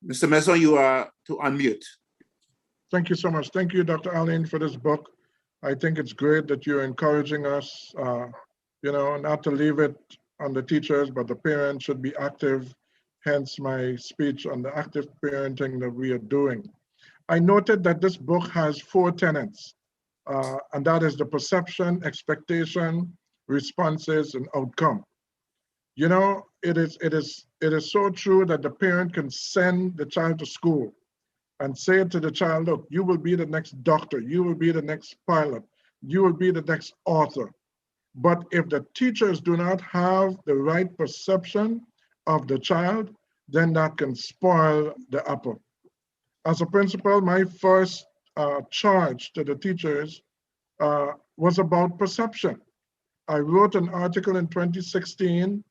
Mr. Maison, you are to unmute. Thank you so much. Thank you, Dr. Alleyne, for this book. I think it's great that you're encouraging us, not to leave it on the teachers, but the parents should be active. Hence my speech on the active parenting that we are doing. I noted that this book has 4 tenets, and that is the perception, expectation, responses, and outcome. It is so true that the parent can send the child to school and say to the child, look, you will be the next doctor, you will be the next pilot, you will be the next author. But if the teachers do not have the right perception of the child, then that can spoil the apple. As a principal, my first charge to the teachers was about perception. I wrote an article in 2016,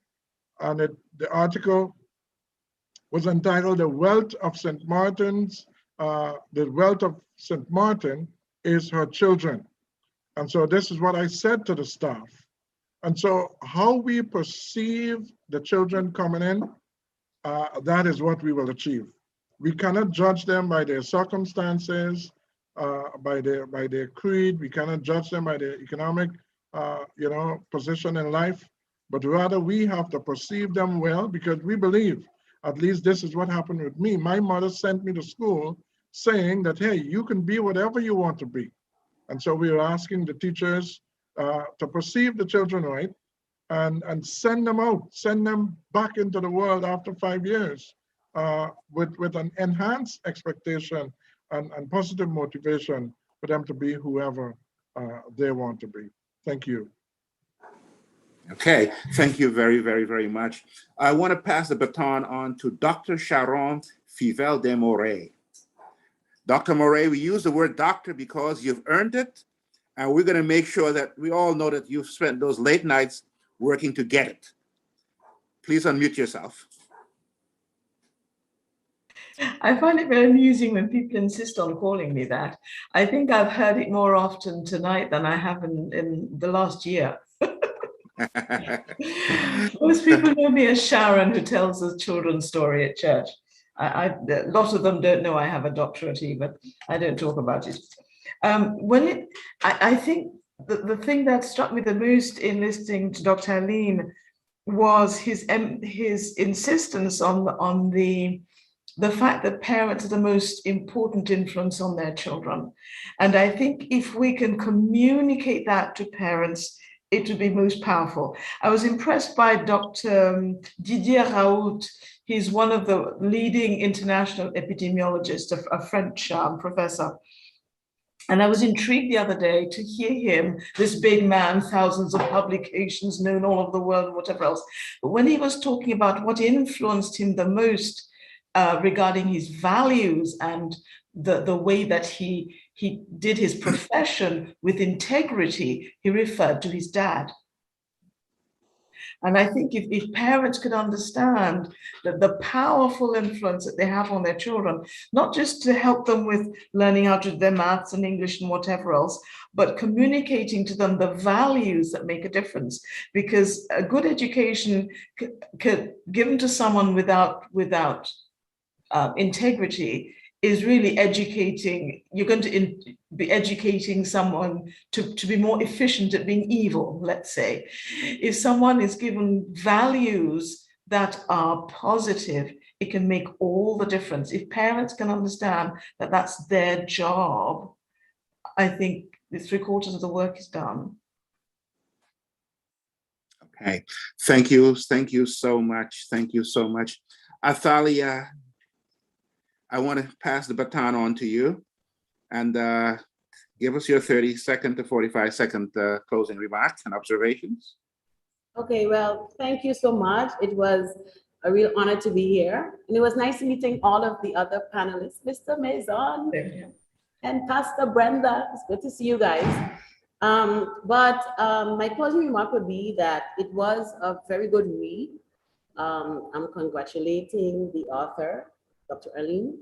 and the article was entitled "The Wealth of St. Martin's." The wealth of St. Martin is her children. And so this is what I said to the staff. And so how we perceive the children coming in, that is what we will achieve. We cannot judge them by their circumstances, by their creed. We cannot judge them by their economic, position in life. But rather we have to perceive them well, because we believe, at least this is what happened with me. My mother sent me to school saying that, hey, you can be whatever you want to be. And so we are asking the teachers to perceive the children right and send them out, send them back into the world after 5 years with an enhanced expectation and positive motivation for them to be whoever they want to be. Thank you. Okay, thank you very, very, very much. I want to pass the baton on to Dr. Sharon Fivel-Desmarais. Dr. Moray, we use the word doctor because you've earned it, and we're going to make sure that we all know that you've spent those late nights working to get it. Please unmute yourself. I find it very amusing when people insist on calling me that. I think I've heard it more often tonight than I have in the last year. Most people know me as Sharon, who tells a children's story at church. A lot of them don't know I have a doctorate, but I don't talk about it. I think the thing that struck me the most in listening to Dr. Alleyne was his insistence on the the fact that parents are the most important influence on their children. And I think if we can communicate that to parents, it would be most powerful. I was impressed by Dr. Didier Raoult. He's one of the leading international epidemiologists, a French professor. And I was intrigued the other day to hear him, this big man, thousands of publications, known all over the world, and whatever else. But when he was talking about what influenced him the most regarding his values and the way that he did his profession with integrity, he referred to his dad. And I think if parents could understand that the powerful influence that they have on their children, not just to help them with learning how to do their maths and English and whatever else, but communicating to them the values that make a difference. Because a good education given to someone without integrity is really educating. You're going to be educating someone to be more efficient at being evil, let's say. If someone is given values that are positive, it can make all the difference. If parents can understand that that's their job, I think 3/4 of the work is done. Okay, thank you so much. Thank you so much. Athalia, I want to pass the baton on to you and give us your 30-second to 45-second closing remarks and observations. Okay, well, thank you so much. It was a real honor to be here. And it was nice meeting all of the other panelists, Mr. Maison and Pastor Brenda. It's good to see you guys. My closing remark would be that it was a very good read. I'm congratulating the author, Dr. Alleyne.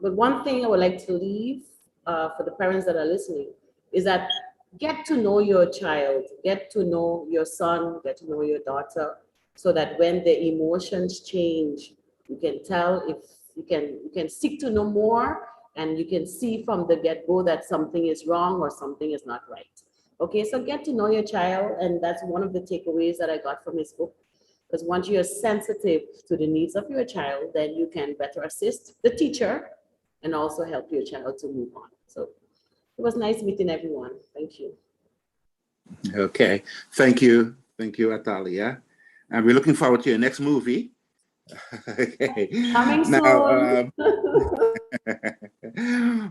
But one thing I would like to leave for the parents that are listening is that get to know your child, get to know your son, get to know your daughter, so that when the emotions change, you can tell if you can seek to know more, and you can see from the get-go that something is wrong or something is not right. Okay, so get to know your child, and that's one of the takeaways that I got from his book. Because once you're sensitive to the needs of your child, then you can better assist the teacher and also help your child to move on. So it was nice meeting everyone. Thank you. Okay, thank you, Athalia. And we're looking forward to your next movie. Okay. Coming soon.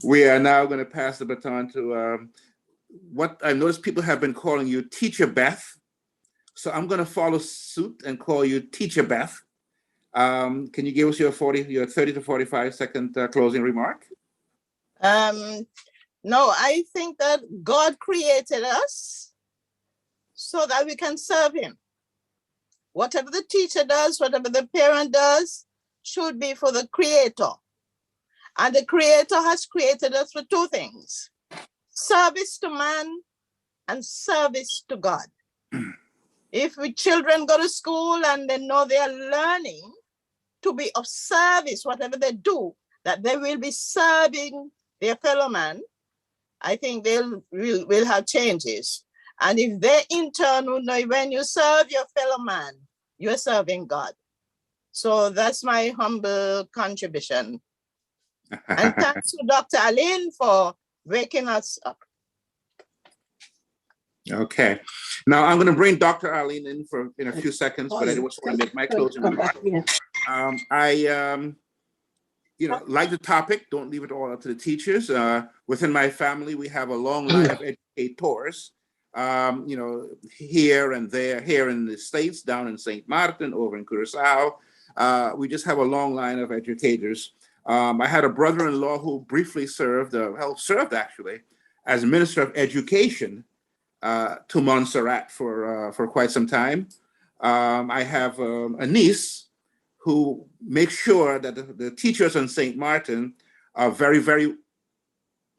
We are now going to pass the baton to what I noticed people have been calling you Teacher Beth. So I'm going to follow suit and call you Teacher Beth. Can you give us your 30 to 45-second closing remark? No, I think that God created us so that we can serve him. Whatever the teacher does, whatever the parent does, should be for the creator. And the creator has created us for two things: service to man and service to God. If children go to school and they know they are learning to be of service, whatever they do, that they will be serving their fellow man, I think will have changes. And if they in turn will know when you serve your fellow man, you're serving God. So that's my humble contribution. And thanks to Dr. Alleyne for waking us up. Okay. Now I'm going to bring Dr. Alleyne in a few seconds, but I just want to make my closing remark. Like the topic, don't leave it all up to the teachers. Within my family, we have a long line of educators, here and there, here in the States, down in St. Martin, over in Curacao. We just have a long line of educators. I had a brother-in-law who briefly served actually, as Minister of Education to Montserrat for quite some time. I have a niece who makes sure that the teachers in St. Martin are very, very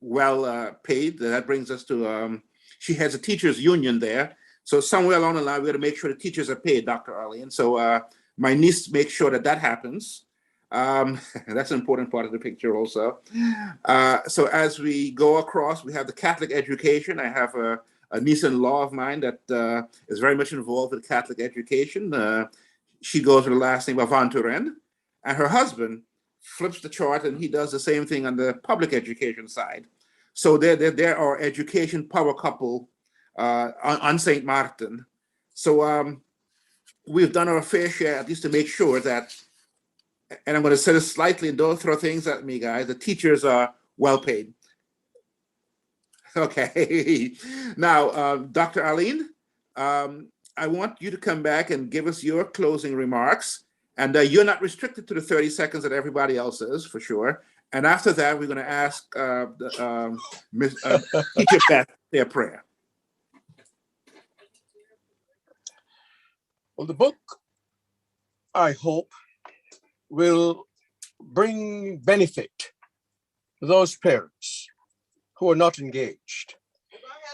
well paid. That brings us to, she has a teachers union there. So somewhere along the line, we got to make sure the teachers are paid, Dr. Alleyne. So my niece makes sure that happens. That's an important part of the picture also. So as we go across, we have the Catholic education. I have a niece-in-law of mine that is very much involved with Catholic education. She goes with the last name of Van Turen, and her husband flips the chart, and he does the same thing on the public education side. So they're our education power couple on St. Martin. So we've done our fair share, at least to make sure that, and I'm going to say this slightly, and don't throw things at me, guys, the teachers are well paid. Okay. Now, Dr. Alleyne, I want you to come back and give us your closing remarks. And you're not restricted to the 30 seconds that everybody else is, for sure. And after that, we're going to ask Teacher Beth their prayer. Well, the book, I hope, will bring benefit to those parents who are not engaged,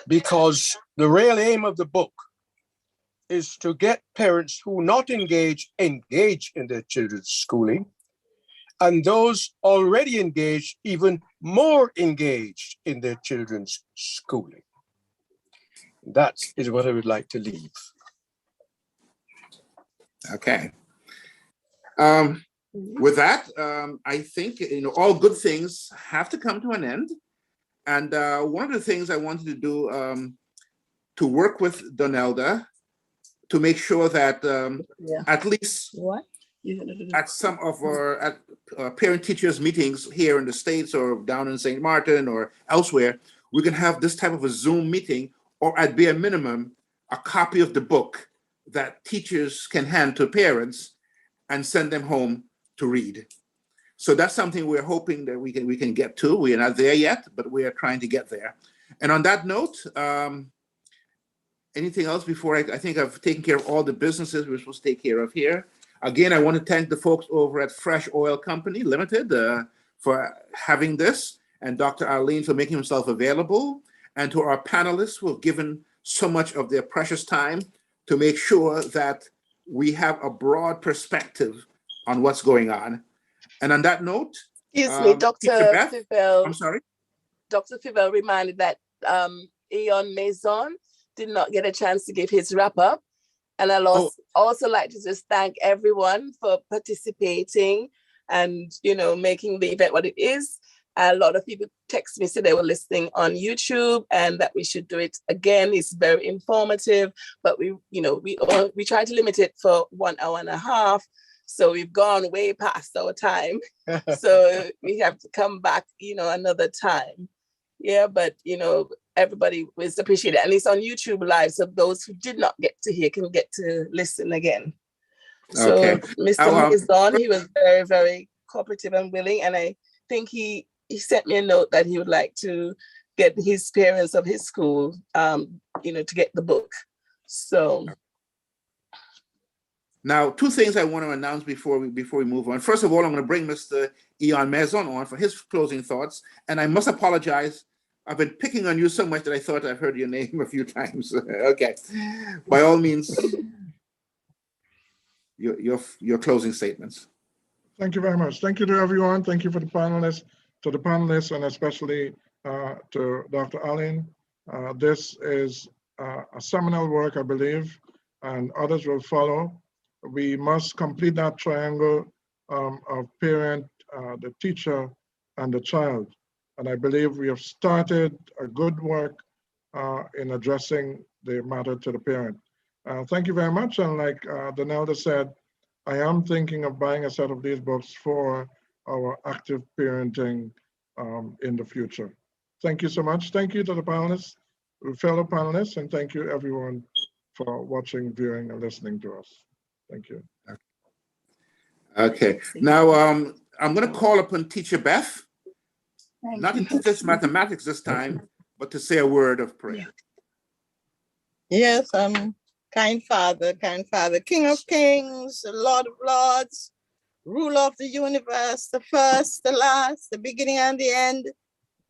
because the real aim of the book is to get parents who are not engaged in their children's schooling, and those already engaged even more engaged in their children's schooling. That is what I would like to leave. Okay. With that, I think all good things have to come to an end. And one of the things I wanted to do to work with Donelda to make sure that at least at some of our parent-teachers meetings here in the States or down in St. Martin or elsewhere, we can have this type of a Zoom meeting, or at bare minimum, a copy of the book that teachers can hand to parents and send them home to read. So that's something we're hoping that we can get to. We are not there yet, but we are trying to get there. And on that note, anything else before I think I've taken care of all the businesses we're supposed to take care of here. Again, I want to thank the folks over at Fresh Oil Company Limited for having this, and Dr. Alleyne for making himself available, and to our panelists who have given so much of their precious time to make sure that we have a broad perspective on what's going on. And on that note, excuse me, Dr. Fivell. I'm sorry? Dr. Fivell reminded that Eon Maison did not get a chance to give his wrap up. And I'd also like to just thank everyone for participating and, making the event what it is. A lot of people text me, said they were listening on YouTube and that we should do it again. It's very informative, but we try to limit it for 1 hour and a half. So we've gone way past our time. So we have to come back, another time. Yeah, but, everybody was appreciated. And it's on YouTube Live. So those who did not get to hear can get to listen again. So Mr. Maison, he was very, very cooperative and willing. And I think he sent me a note that he would like to get his parents of his school, to get the book. So. Now, two things I want to announce before we move on. First of all, I'm going to bring Mr. Eon Maison on for his closing thoughts. And I must apologize. I've been picking on you so much that I thought I've heard your name a few times. Okay. By all means, your closing statements. Thank you very much. Thank you to everyone. Thank you for the panelists, and especially to Dr. Alleyne. This is a seminal work, I believe, and others will follow. We must complete that triangle of parent, the teacher, and the child. And I believe we have started a good work in addressing the matter to the parent. Thank you very much. And like Donelda said, I am thinking of buying a set of these books for our active parenting in the future. Thank you so much. Thank you to the panelists, fellow panelists, and thank you everyone for watching, viewing, and listening to us. Thank you. Okay. Now I'm going to call upon Teacher Beth, not to teach us mathematics this time, but to say a word of prayer. Yes, kind Father, King of Kings, Lord of Lords, ruler of the universe, the first, the last, the beginning and the end,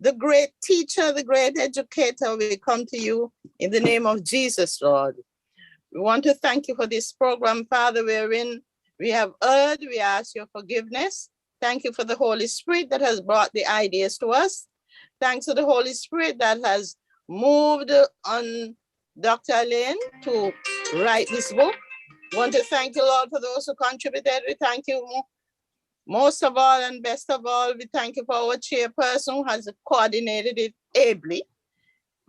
the great teacher, the great educator, we come to you in the name of Jesus, Lord. We want to thank you for this program, Father, wherein we have heard, we ask your forgiveness. Thank you for the Holy Spirit that has brought the ideas to us. Thanks to the Holy Spirit that has moved on Dr. Alleyne to write this book. We want to thank you, Lord, for those who contributed. We thank you most of all and best of all, we thank you for our chairperson who has coordinated it ably.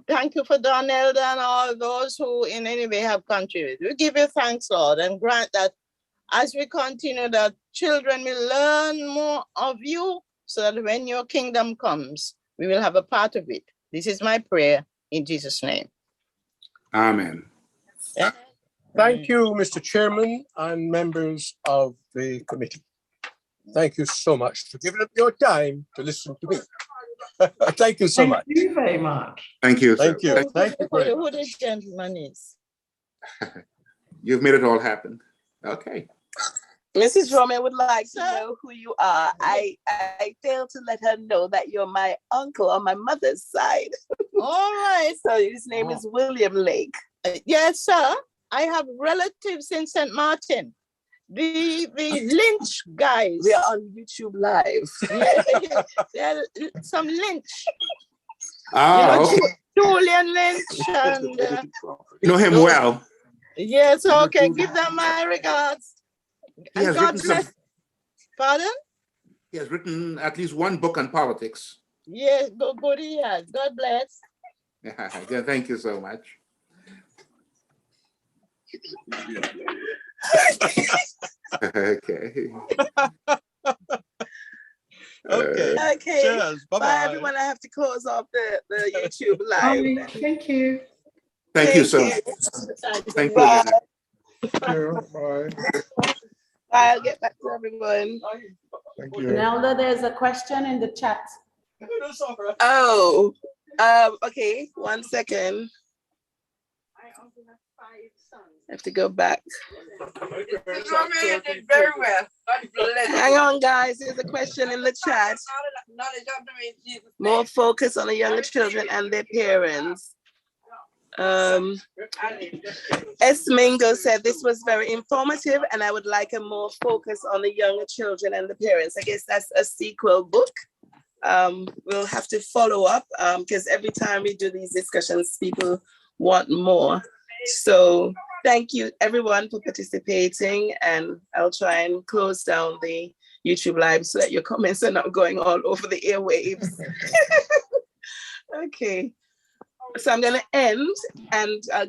Thank you for Donald and all those who in any way have contributed. We give you thanks, Lord, and grant that as we continue, that children will learn more of you so that when your kingdom comes, we will have a part of it. This is my prayer in Jesus' name. Amen. Yeah. Thank you, Mr. Chairman and members of the committee. Thank you so much for giving up your time to listen to me. Thank you so much. Thank you very much. Thank you. Thank sir. you. Thank you. very Who much. this gentleman is? You've made it all happen. Okay. Mrs. Roman would like to know who you are. I failed to let her know that you're my uncle on my mother's side. All right. So his name is William Lake. Yes, sir. I have relatives in St. Martin. The Lynch guys. We are on YouTube Live. Yeah, some Lynch. Ah, okay. Julian Lynch and You know him well. yes, okay. Give them my regards. He has God written bless. Pardon? He has written at least one book on politics. Yes, good he has. God bless. Yeah, thank you so much. Okay. Okay. Okay. Cheers. Bye, Bye-bye. everyone. I have to close off the YouTube Live. Thank you. Thank you so much. Thank you Bye. again. Thank you. Bye. Bye. I'll get back to everyone. Thank you. Nelda, there's a question in the chat. Oh, okay. 1 second. I have to go back. Very well. Hang on, guys. There's a question in the chat. More focus on the younger children and their parents. S. Mingo said this was very informative and I would like a more focus on the younger children and the parents. I guess that's a sequel book. We'll have to follow up because every time we do these discussions, people want more. So thank you everyone for participating, and I'll try and close down the YouTube Live so that your comments are not going all over the airwaves. Okay, so I'm gonna end and